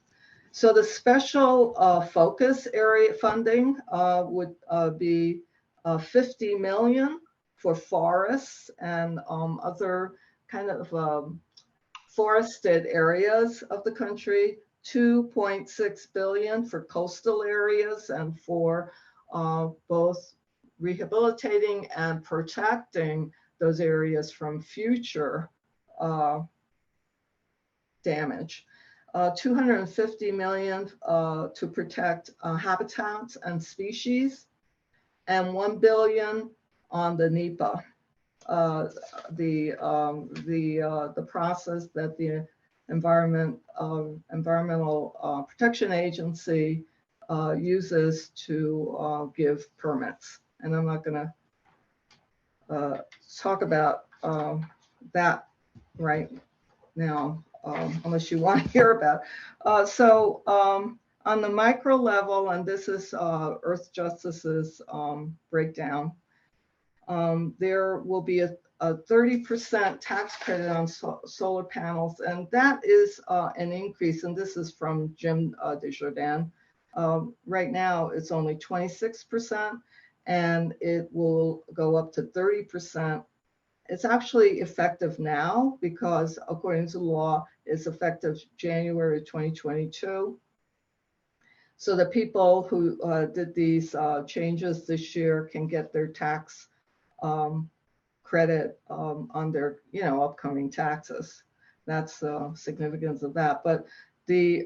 [SPEAKER 7] So the special focus area funding would be 50 million for forests and other kind of forested areas of the country, 2.6 billion for coastal areas and for both rehabilitating and protecting those areas from future damage. $250 million to protect habitats and species, and $1 billion on the NEPA, the process that the Environmental Protection Agency uses to give permits. And I'm not going to talk about that right now, unless you want to hear about. On the micro level, and this is Earth Justice's breakdown, there will be a 30% tax credit on solar panels, and that is an increase, and this is from Jim Desjardins. Right now, it's only 26%, and it will go up to 30%. It's actually effective now because, according to law, it's effective January 2022. So the people who did these changes this year can get their tax credit on their, upcoming taxes. That's the significance of that. But the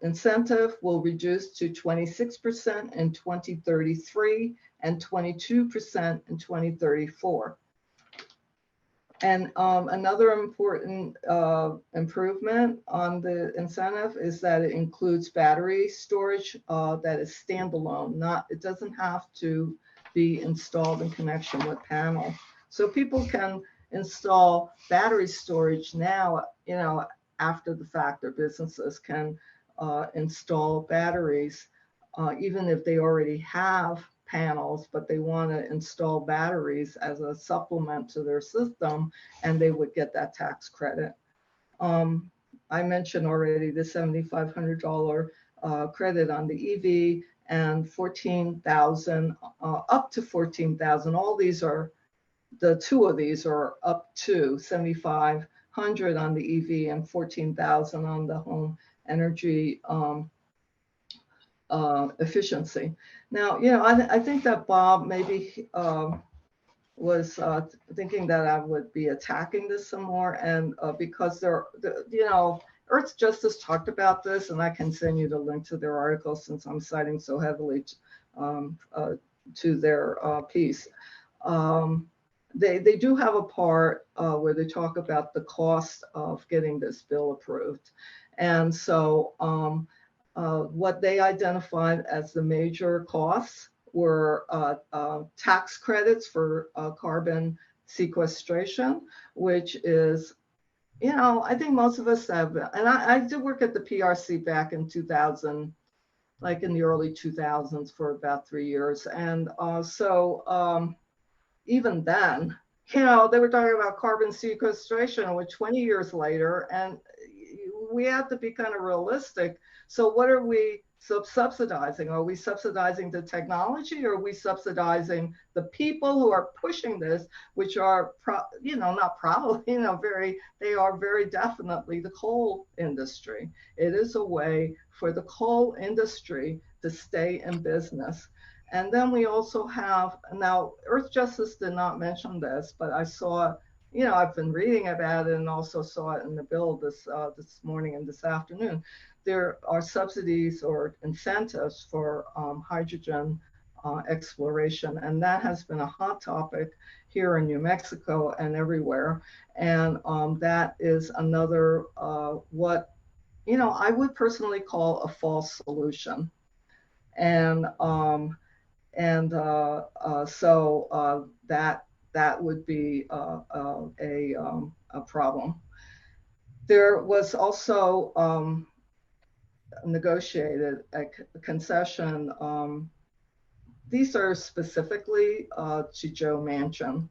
[SPEAKER 7] incentive will reduce to 26% in 2033 and 22% in 2034. And another important improvement on the incentive is that it includes battery storage that is standalone. It doesn't have to be installed in connection with panel. So people can install battery storage now, after the fact, or businesses can install batteries, even if they already have panels, but they want to install batteries as a supplement to their system, and they would get that tax credit. I mentioned already the $7,500 credit on the EV, and $14,000 up to $14,000. All these are, the two of these are up to $7,500 on the EV and $14,000 on the home energy efficiency. Now, I think that Bob maybe was thinking that I would be attacking this some more, and because Earth Justice talked about this, and I can send you the link to their article since I'm citing so heavily to their piece. They do have a part where they talk about the cost of getting this bill approved. And so what they identified as the major costs were tax credits for carbon sequestration, which is, I think most of us have, and I did work at the PRC back in 2000, like in the early 2000s for about 3 years. And even then, they were talking about carbon sequestration, which 20 years later, and we have to be kind of realistic. So what are we subsidizing? Are we subsidizing the technology, or are we subsidizing the people who are pushing this, which are, not probably, they are very definitely the coal industry. It is a way for the coal industry to stay in business. And then we also have, now Earth Justice did not mention this, but I saw, I've been reading about it and also saw it in the bill this morning and this afternoon. There are subsidies or incentives for hydrogen exploration, and that has been a hot topic here in New Mexico and everywhere. And that is another what I would personally call a false solution. And so that would be a problem. There was also negotiated a concession. These are specifically to Joe Manchin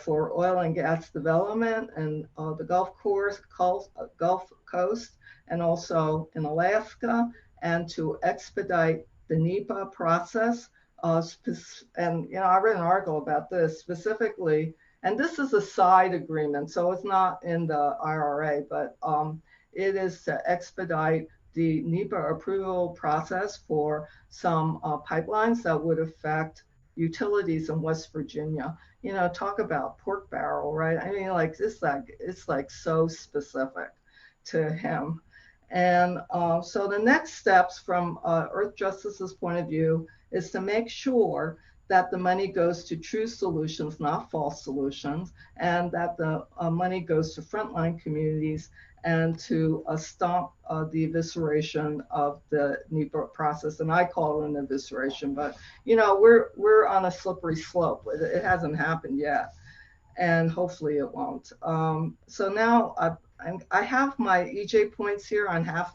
[SPEAKER 7] for oil and gas development and the Gulf Coast, and also in Alaska, and to expedite the NEPA process. And I read an article about this specifically, and this is a side agreement, so it's not in the IRA, but it is to expedite the NEPA approval process for some pipelines that would affect utilities in West Virginia. Talk about pork barrel, right? I mean, it's like so specific. to him. And so the next steps from Earth Justice's point of view is to make sure that the money goes to true solutions, not false solutions, and that the money goes to frontline communities and to stop the evisceration of the NEPA process. And I call it an evisceration, but you know, we're on a slippery slope. It hasn't happened yet, and hopefully it won't. So now I have my EJ points here on half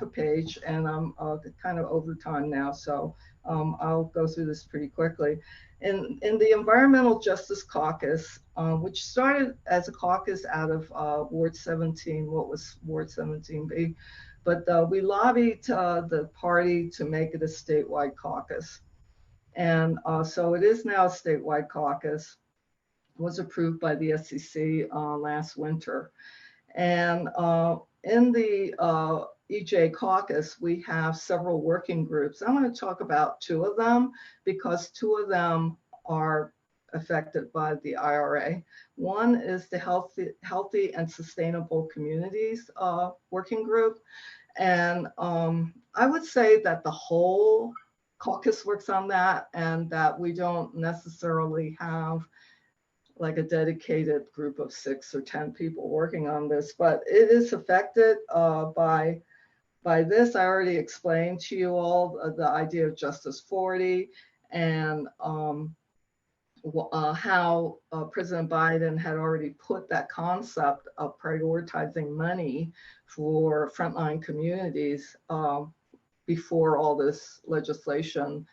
[SPEAKER 7] a page, and I'm kind of over time now, so I'll go through this pretty quickly. In the Environmental Justice Caucus, which started as a caucus out of Ward 17, what was Ward 17B, but we lobbied the party to make it a statewide caucus. And so it is now a statewide caucus, was approved by the SEC last winter. And in the EJ caucus, we have several working groups. I'm going to talk about two of them because two of them are affected by the IRA. One is the Healthy and Sustainable Communities working group. And I would say that the whole caucus works on that, and that we don't necessarily have like a dedicated group of 6 or 10 people working on this, but it is affected by this. I already explained to you all the idea of Justice 40 and how President Biden had already put that concept of prioritizing money for frontline communities before all this legislation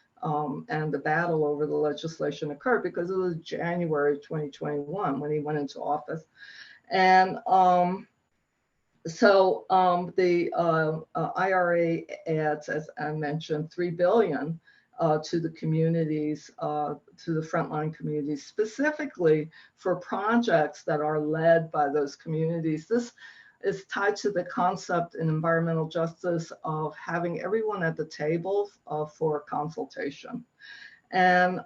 [SPEAKER 7] and the battle over the legislation occurred, because it was January 2021 when he went into office. And so the IRA adds, as I mentioned, $3 billion to the communities, to the frontline communities, specifically for projects that are led by those communities. This is tied to the concept in environmental justice of having everyone at the table for consultation. And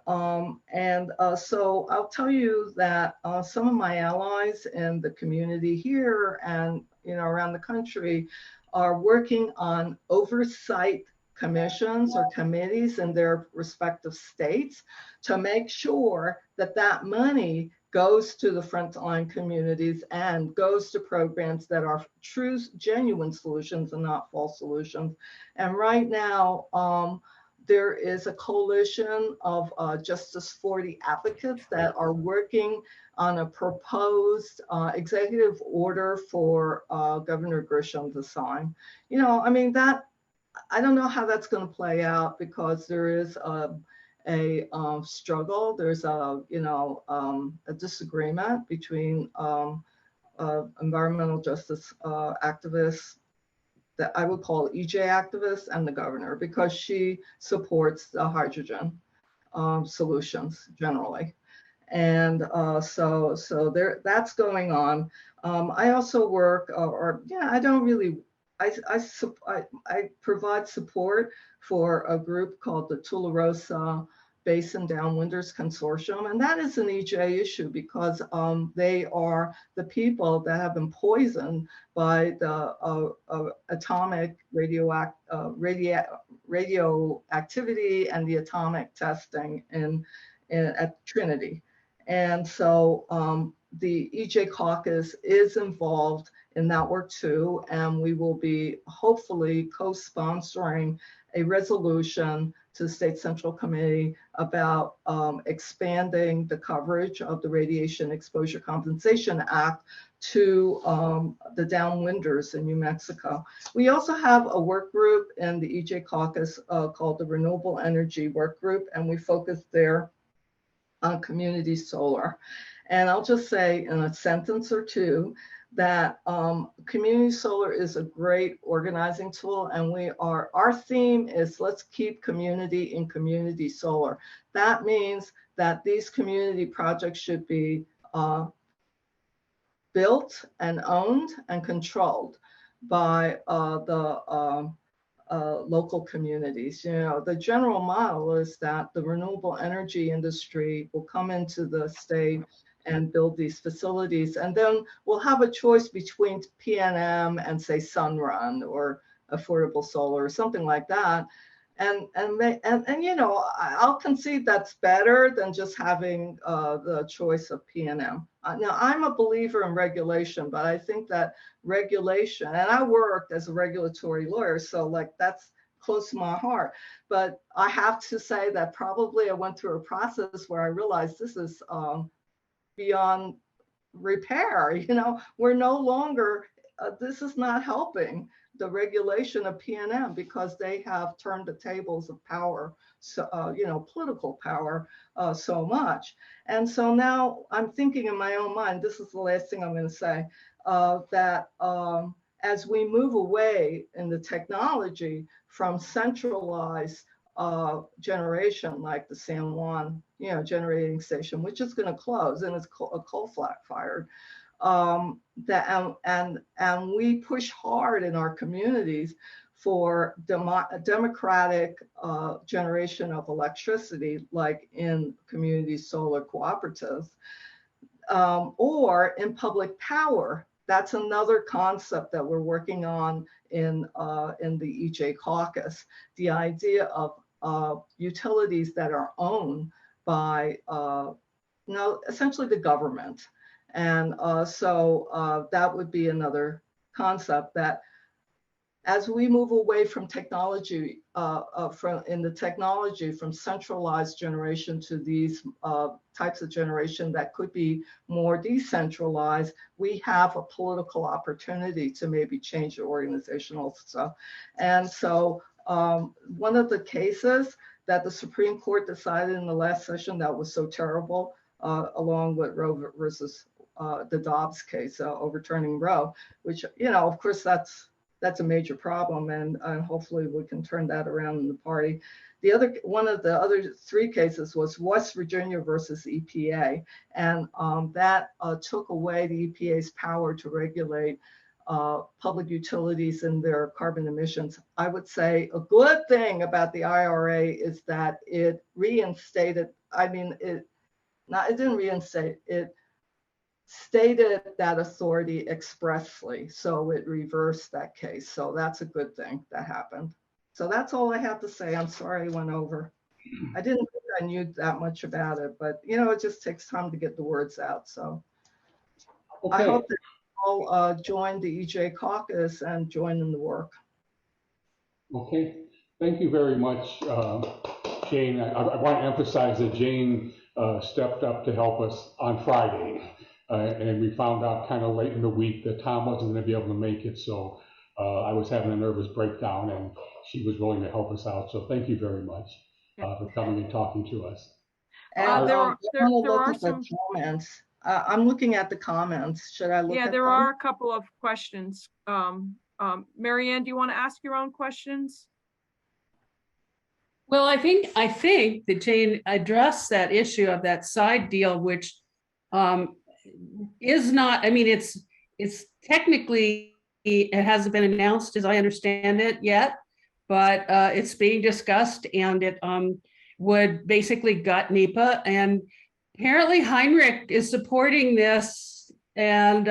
[SPEAKER 7] so I'll tell you that some of my allies in the community here and around the country are working on oversight commissions or committees in their respective states to make sure that that money goes to the frontline communities and goes to programs that are true, genuine solutions and not false solutions. And right now, there is a coalition of Justice 40 advocates that are working on a proposed executive order for Governor Grisham to sign. I mean, I don't know how that's going to play out, because there is a struggle. There's a disagreement between environmental justice activists that I would call EJ activists and the governor, because she supports the hydrogen solutions generally. And so that's going on. I also work, I provide support for a group called the Tularosa Basin Downwinders Consortium, and that is an EJ issue because they are the people that have been poisoned by the atomic radioactivity and the atomic testing at Trinity. And so the EJ Caucus is involved in that work too, and we will be hopefully co-sponsoring a resolution to the State Central Committee about expanding the coverage of the Radiation Exposure Compensation Act to the Downwinders in New Mexico. We also have a work group in the EJ Caucus called the Renewable Energy Work Group, and we focus there on community solar. And I'll just say in a sentence or two that community solar is a great organizing tool, and our theme is let's keep community in community solar. That means that these community projects should be built and owned and controlled by the local communities. The general model is that the renewable energy industry will come into the state and build these facilities. And then we'll have a choice between PNM and say Sunrun or affordable solar or something like that. And you know, I'll concede that's better than just having the choice of PNM. Now, I'm a believer in regulation, but I think that regulation, and I worked as a regulatory lawyer, so like that's close to my heart. But I have to say that probably I went through a process where I realized this is beyond repair. You know, we're no longer, this is not helping the regulation of PNM because they have turned the tables of power, so, you know, political power so much. And so now I'm thinking in my own mind, this is the last thing I'm going to say, that as we move away in the technology from centralized generation like the San Juan, you know, generating station, which is going to close and it's a coal fired. And we push hard in our communities for democratic generation of electricity, like in community solar cooperatives, or in public power. That's another concept that we're working on in the EJ Caucus. The idea of utilities that are owned by, essentially the government. And so that would be another concept that as we move away from technology, from centralized generation to these types of generation that could be more decentralized, we have a political opportunity to maybe change the organizational stuff. And so one of the cases that the Supreme Court decided in the last session that was so terrible, along with Roe versus the Dobbs case, overturning Roe, which, you know, of course, that's a major problem, and hopefully we can turn that around in the party. One of the other three cases was West Virginia versus EPA, and that took away the EPA's power to regulate public utilities and their carbon emissions. I would say a good thing about the IRA is that it reinstated, it didn't reinstate, it stated that authority expressly. So it reversed that case. So that's a good thing that happened. So that's all I have to say. I'm sorry I went over. I didn't think I knew that much about it, but you know, it just takes time to get the words out. So okay. I hope that you all join the EJ Caucus and join in the work.
[SPEAKER 2] Okay, thank you very much, Jane. I want to emphasize that Jane stepped up to help us on Friday. And we found out kind of late in the week that Tom wasn't going to be able to make it. So I was having a nervous breakdown and she was willing to help us out. So thank you very much for coming and talking to us.
[SPEAKER 7] And
[SPEAKER 1] there are some
[SPEAKER 7] comments. I'm looking at the comments. Should I look at them?
[SPEAKER 1] Yeah, there are a couple of questions. Marianne, do you want to ask your own questions?
[SPEAKER 8] Well, I think that Jane addressed that issue of that side deal, which is not, it's technically, it hasn't been announced as I understand it yet, but it's being discussed, and it would basically gut NEPA. And apparently Heinrich is supporting this, and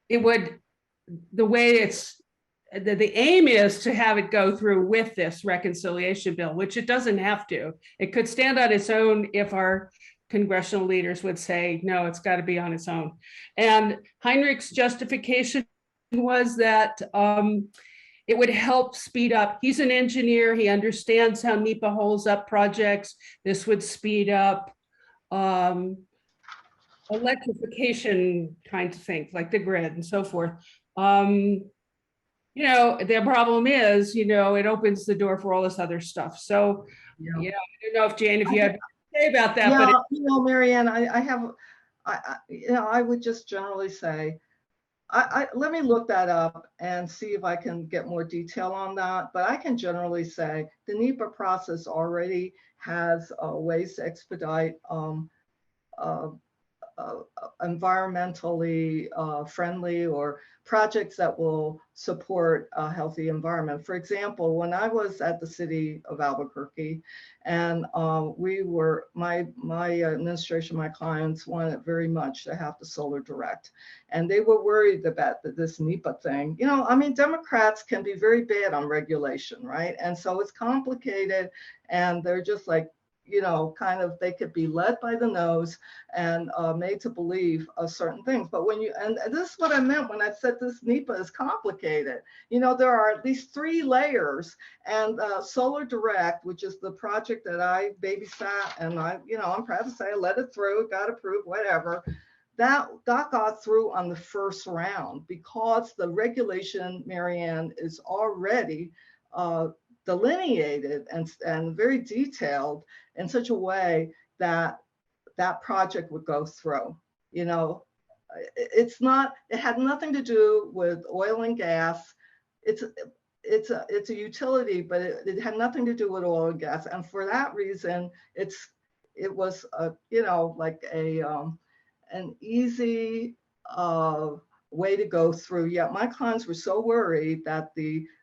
[SPEAKER 8] it would, the way the aim is to have it go through with this reconciliation bill, which it doesn't have to. It could stand on its own if our congressional leaders would say, no, it's got to be on its own. And Heinrich's justification was that it would help speed up. He's an engineer. He understands how NEPA holds up projects. This would speed up electrification kinds of things like the grid and so forth. You know, the problem is, you know, it opens the door for all this other stuff. So, you know, I don't know if Jane, if you have to say about that,
[SPEAKER 7] yeah,
[SPEAKER 8] but
[SPEAKER 7] you know, Marianne, I would just generally say, let me look that up and see if I can get more detail on that. But I can generally say the NEPA process already has ways to expedite environmentally friendly or projects that will support a healthy environment. For example, when I was at the city of Albuquerque, and my administration, my clients wanted very much to have the solar direct, and they were worried about this NEPA thing. You know, I mean, Democrats can be very bad on regulation, right? And so it's complicated, and they're just like, you know, kind of, they could be led by the nose and made to believe certain things. But when you, and this is what I meant when I said this NEPA is complicated. You know, there are at least 3 layers, and Solar Direct, which is the project that I babysat, and I'm proud to say I let it through, it got approved, whatever. That got through on the first round because the regulation, Marianne, is already delineated and very detailed in such a way that that project would go through. You know, it had nothing to do with oil and gas. It's a utility, but it had nothing to do with oil and gas. And for that reason, it was like an easy way to go through. Yet my clients were so worried that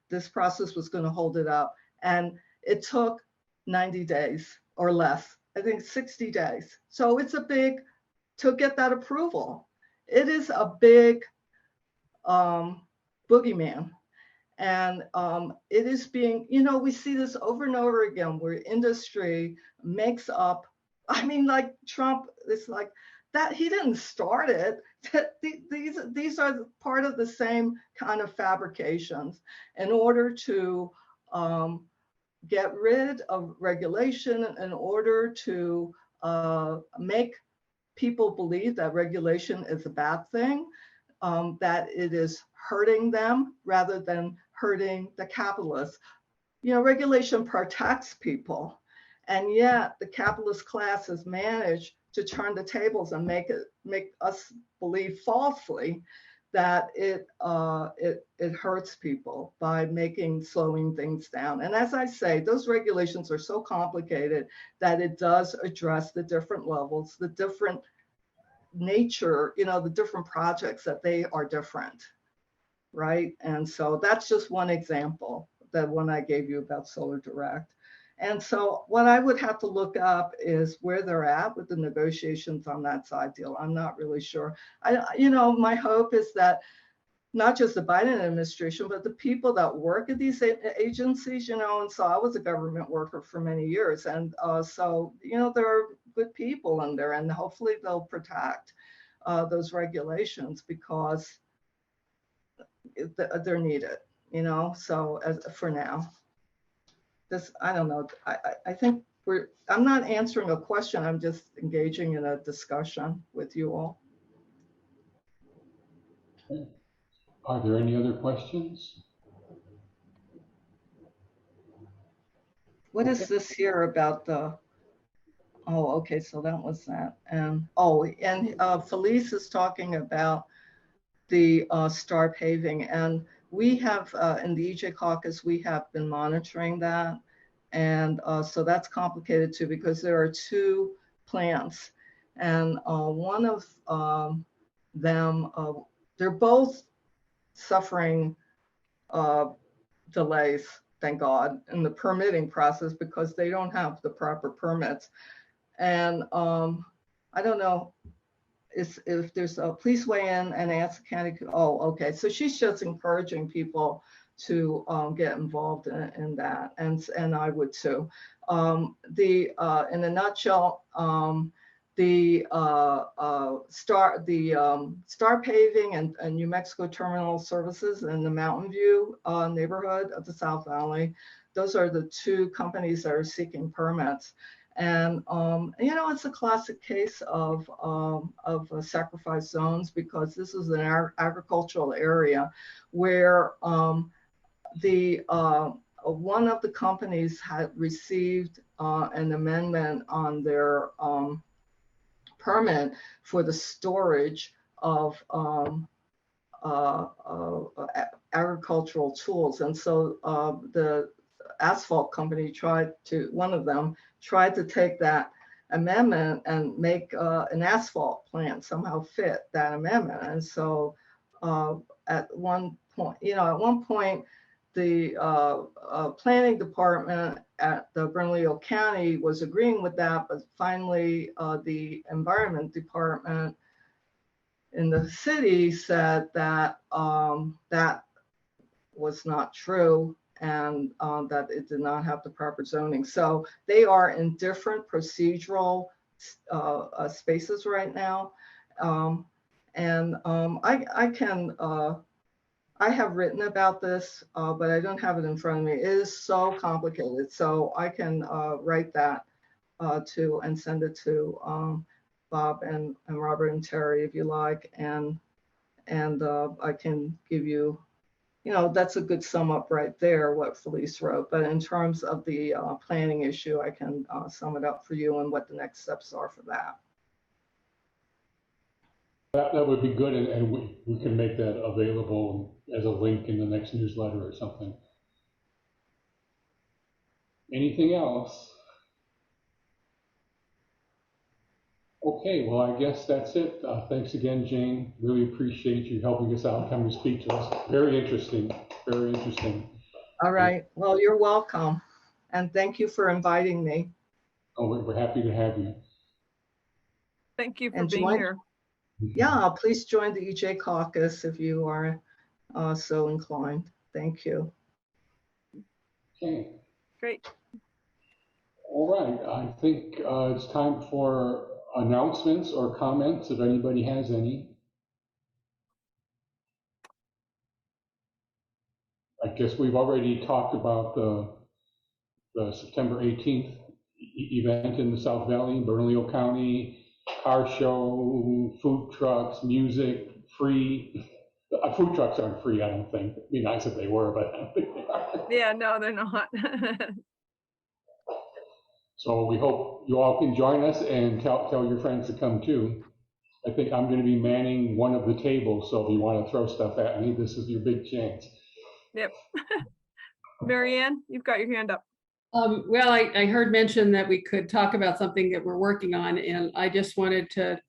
[SPEAKER 7] this process was going to hold it up. And it took 90 days or less, I think 60 days. So it's to get that approval. It is a big boogeyman. And it is being, we see this over and over again where industry makes up, I mean, like Trump, it's like that he didn't start it. These are part of the same kind of fabrications in order to get rid of regulation, in order to make people believe that regulation is a bad thing, that it is hurting them rather than hurting the capitalists. Regulation protects people, and yet the capitalist class has managed to turn the tables and make us believe falsely that it hurts people by slowing things down. And as I say, those regulations are so complicated that it does address the different levels, the different nature, the different projects, that they are different, right? And so that's just one example, that one I gave you about Solar Direct. And so what I would have to look up is where they're at with the negotiations on that side deal. I'm not really sure. My hope is that not just the Biden administration, but the people that work at these agencies, and so I was a government worker for many years. And so, there are good people in there, and hopefully they'll protect those regulations because they're needed, so for now. I don't know. I think I'm not answering a question. I'm just engaging in a discussion with you all.
[SPEAKER 2] Okay. Are there any other questions?
[SPEAKER 7] What is this here about the, okay, so that was that. And Felice is talking about the star paving, and we have in the EJ Caucus, we have been monitoring that. And so that's complicated too, because there are 2 plants, and one of them, they're both suffering delays, thank God, in the permitting process because they don't have the proper permits. And I don't know if there's please weigh in and ask the county. Okay. So she's just encouraging people to get involved in that, and I would too. In a nutshell, the star paving and New Mexico Terminal Services in the Mountain View neighborhood of the South Valley, those are the 2 companies that are seeking permits. And it's a classic case of sacrifice zones, because this is an agricultural area where one of the companies had received an amendment on their permit for the storage of agricultural tools. And so the asphalt company one of them tried to take that amendment and make an asphalt plant somehow fit that amendment. And so at one point, the planning department at the Bernalillo County was agreeing with that, but finally the environment department in the city said that that was not true, and that it did not have the proper zoning. So they are in different procedural spaces right now. I have written about this, but I don't have it in front of me. It is so complicated. So I can write that and send it to Bob and Robert and Terry if you like. And I can give you, that's a good sum up right there, what Felice wrote. But in terms of the planning issue, I can sum it up for you and what the next steps are for that.
[SPEAKER 2] That would be good, and we can make that available as a link in the next newsletter or something. Anything else? Okay, well, I guess that's it. Thanks again, Jane. Really appreciate you helping us out, coming to speak to us. Very interesting, very interesting.
[SPEAKER 7] All right, well, you're welcome. And thank you for inviting me.
[SPEAKER 2] Oh, we're happy to have you.
[SPEAKER 1] Thank you for
[SPEAKER 7] And
[SPEAKER 1] being here.
[SPEAKER 7] Yeah, please join the EJ Caucus if you are so inclined. Thank you.
[SPEAKER 2] Okay.
[SPEAKER 1] Great.
[SPEAKER 2] All right, I think it's time for announcements or comments, if anybody has any. I guess we've already talked about the September 18th event in the South Valley, Bernalillo County, car show, food trucks, music, free. Food trucks aren't free, I don't think. It'd be nice if they were, but I don't think they are.
[SPEAKER 1] Yeah, no, they're not.
[SPEAKER 2] So we hope you all can join us and tell your friends to come too. I think I'm going to be manning one of the tables, so if you want to throw stuff at me, this is your big chance.
[SPEAKER 1] Yep. Marianne, you've got your hand up.
[SPEAKER 8] Well, I heard mention that we could talk about something that we're working on, and I just wanted to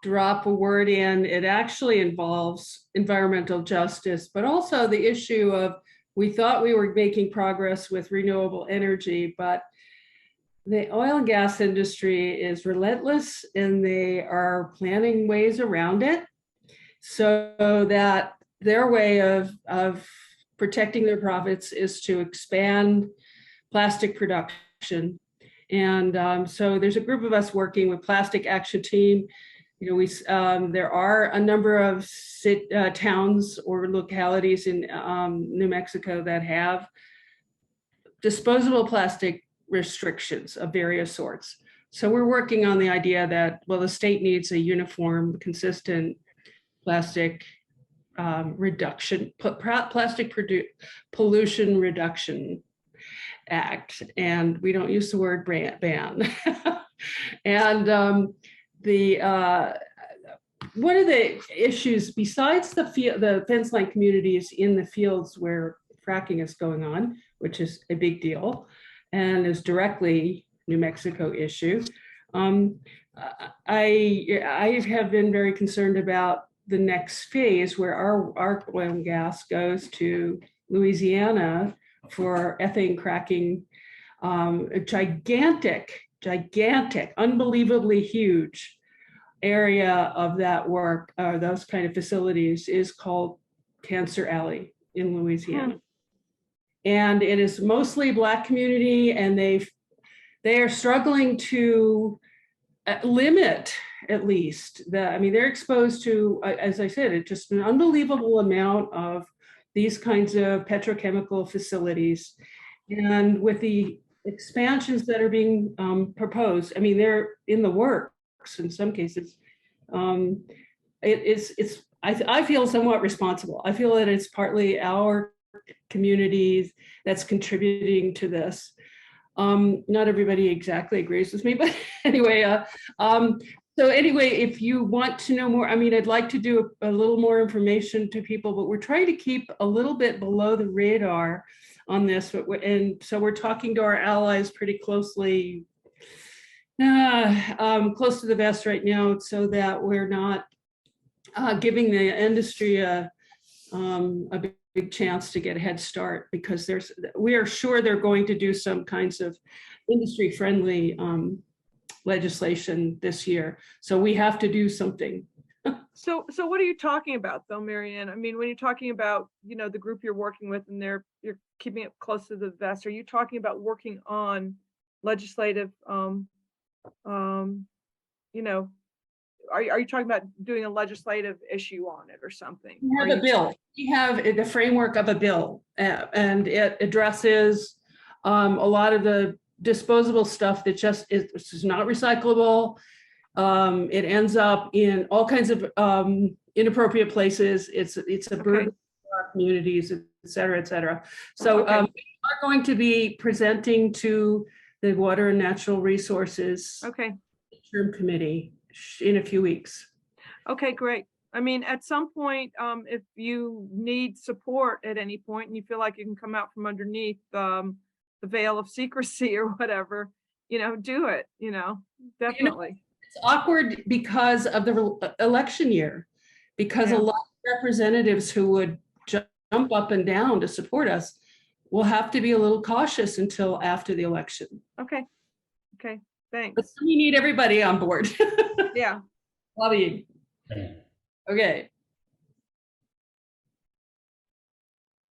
[SPEAKER 8] drop a word in. It actually involves environmental justice, but also the issue of, we thought we were making progress with renewable energy, but the oil and gas industry is relentless and they are planning ways around it so that their way of protecting their profits is to expand plastic production. And so there's a group of us working with Plastic Action Team. There are a number of towns or localities in New Mexico that have disposable plastic restrictions of various sorts. So we're working on the idea that, well, the state needs a uniform, consistent plastic pollution reduction act, and we don't use the word ban. And one of the issues, besides the fence line communities in the fields where fracking is going on, which is a big deal and is directly New Mexico issue, I have been very concerned about the next phase where our oil and gas goes to Louisiana for ethane cracking, a gigantic, unbelievably huge area of that work, or those kind of facilities, is called Cancer Alley in Louisiana. And it is mostly Black community, and they are struggling to limit, at least, they're exposed to, as I said, it's just an unbelievable amount of these kinds of petrochemical facilities. And with the expansions that are being proposed, they're in the works in some cases. I feel somewhat responsible. I feel that it's partly our communities that's contributing to this. Not everybody exactly agrees with me, but anyway, so anyway, if you want to know more, I'd like to do a little more information to people, but we're trying to keep a little bit below the radar on this. And so we're talking to our allies pretty closely Close to the vest right now so that we're not giving the industry a big chance to get a head start, because we are sure they're going to do some kinds of industry friendly legislation this year. So we have to do something.
[SPEAKER 1] So what are you talking about though, Marianne? I mean, when you're talking about, the group you're working with and you're keeping it close to the vest, are you talking about working on legislative, are you talking about doing a legislative issue on it or something?
[SPEAKER 8] We have a bill. We have the framework of a bill, and it addresses a lot of the disposable stuff that just is not recyclable. It ends up in all kinds of inappropriate places. It's a burden for our communities, et cetera, et cetera. So we are going to be presenting to the Water and Natural Resources Term Committee in a few weeks.
[SPEAKER 1] Okay, great. I mean, at some point, if you need support at any point and you feel like you can come out from underneath the veil of secrecy or whatever, do it, definitely.
[SPEAKER 8] It's awkward because of the election year, because a lot of representatives who would jump up and down to support us will have to be a little cautious until after the election.
[SPEAKER 1] Okay, thanks.
[SPEAKER 8] But we need everybody on board.
[SPEAKER 1] Yeah.
[SPEAKER 8] Lobbying. Okay.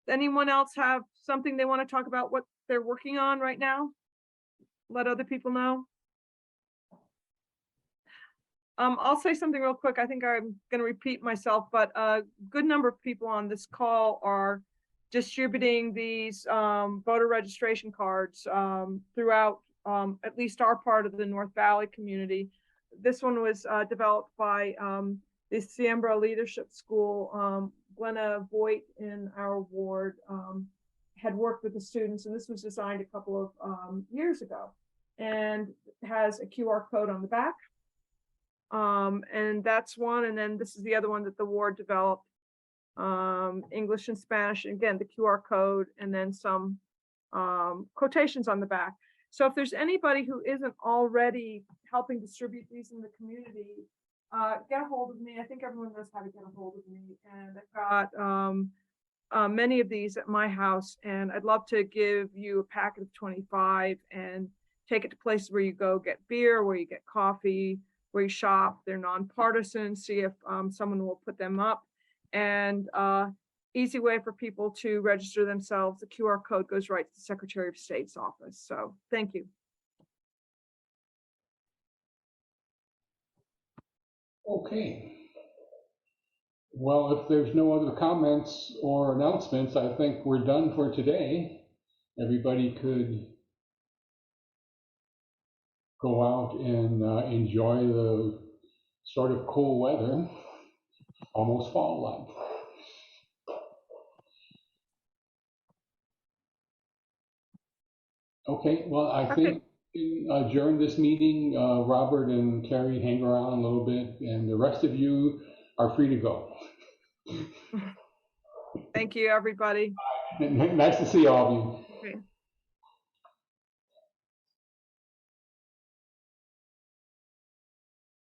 [SPEAKER 1] Anyone else have something they want to talk about what they're working on right now? Let other people know. I'll say something real quick. I think I'm going to repeat myself, but a good number of people on this call are distributing these voter registration cards throughout at least our part of the North Valley community. This one was developed by the Siembra Leadership School. Glenna Voigt in our ward had worked with the students, and this was designed a couple of years ago, and has a QR code on the back. And that's one. And then this is the other one that the ward developed, English and Spanish. Again, the QR code, and then some quotations on the back. So if there's anybody who isn't already helping distribute these in the community, get a hold of me. I think everyone knows how to get a hold of me. And I've got many of these at my house, and I'd love to give you a packet of 25 and take it to places where you go get beer, where you get coffee, where you shop. They're nonpartisan. See if someone will put them up. And easy way for people to register themselves. The QR code goes right to the Secretary of State's office. So thank you.
[SPEAKER 2] Okay. Well, if there's no other comments or announcements, I think we're done for today. Everybody could go out and enjoy the sort of cool weather, almost fall-like. Okay, well, I think during this meeting, Robert and Terry hang around a little bit, and the rest of you are free to go.
[SPEAKER 1] Thank you, everybody.
[SPEAKER 2] Nice to see all of you.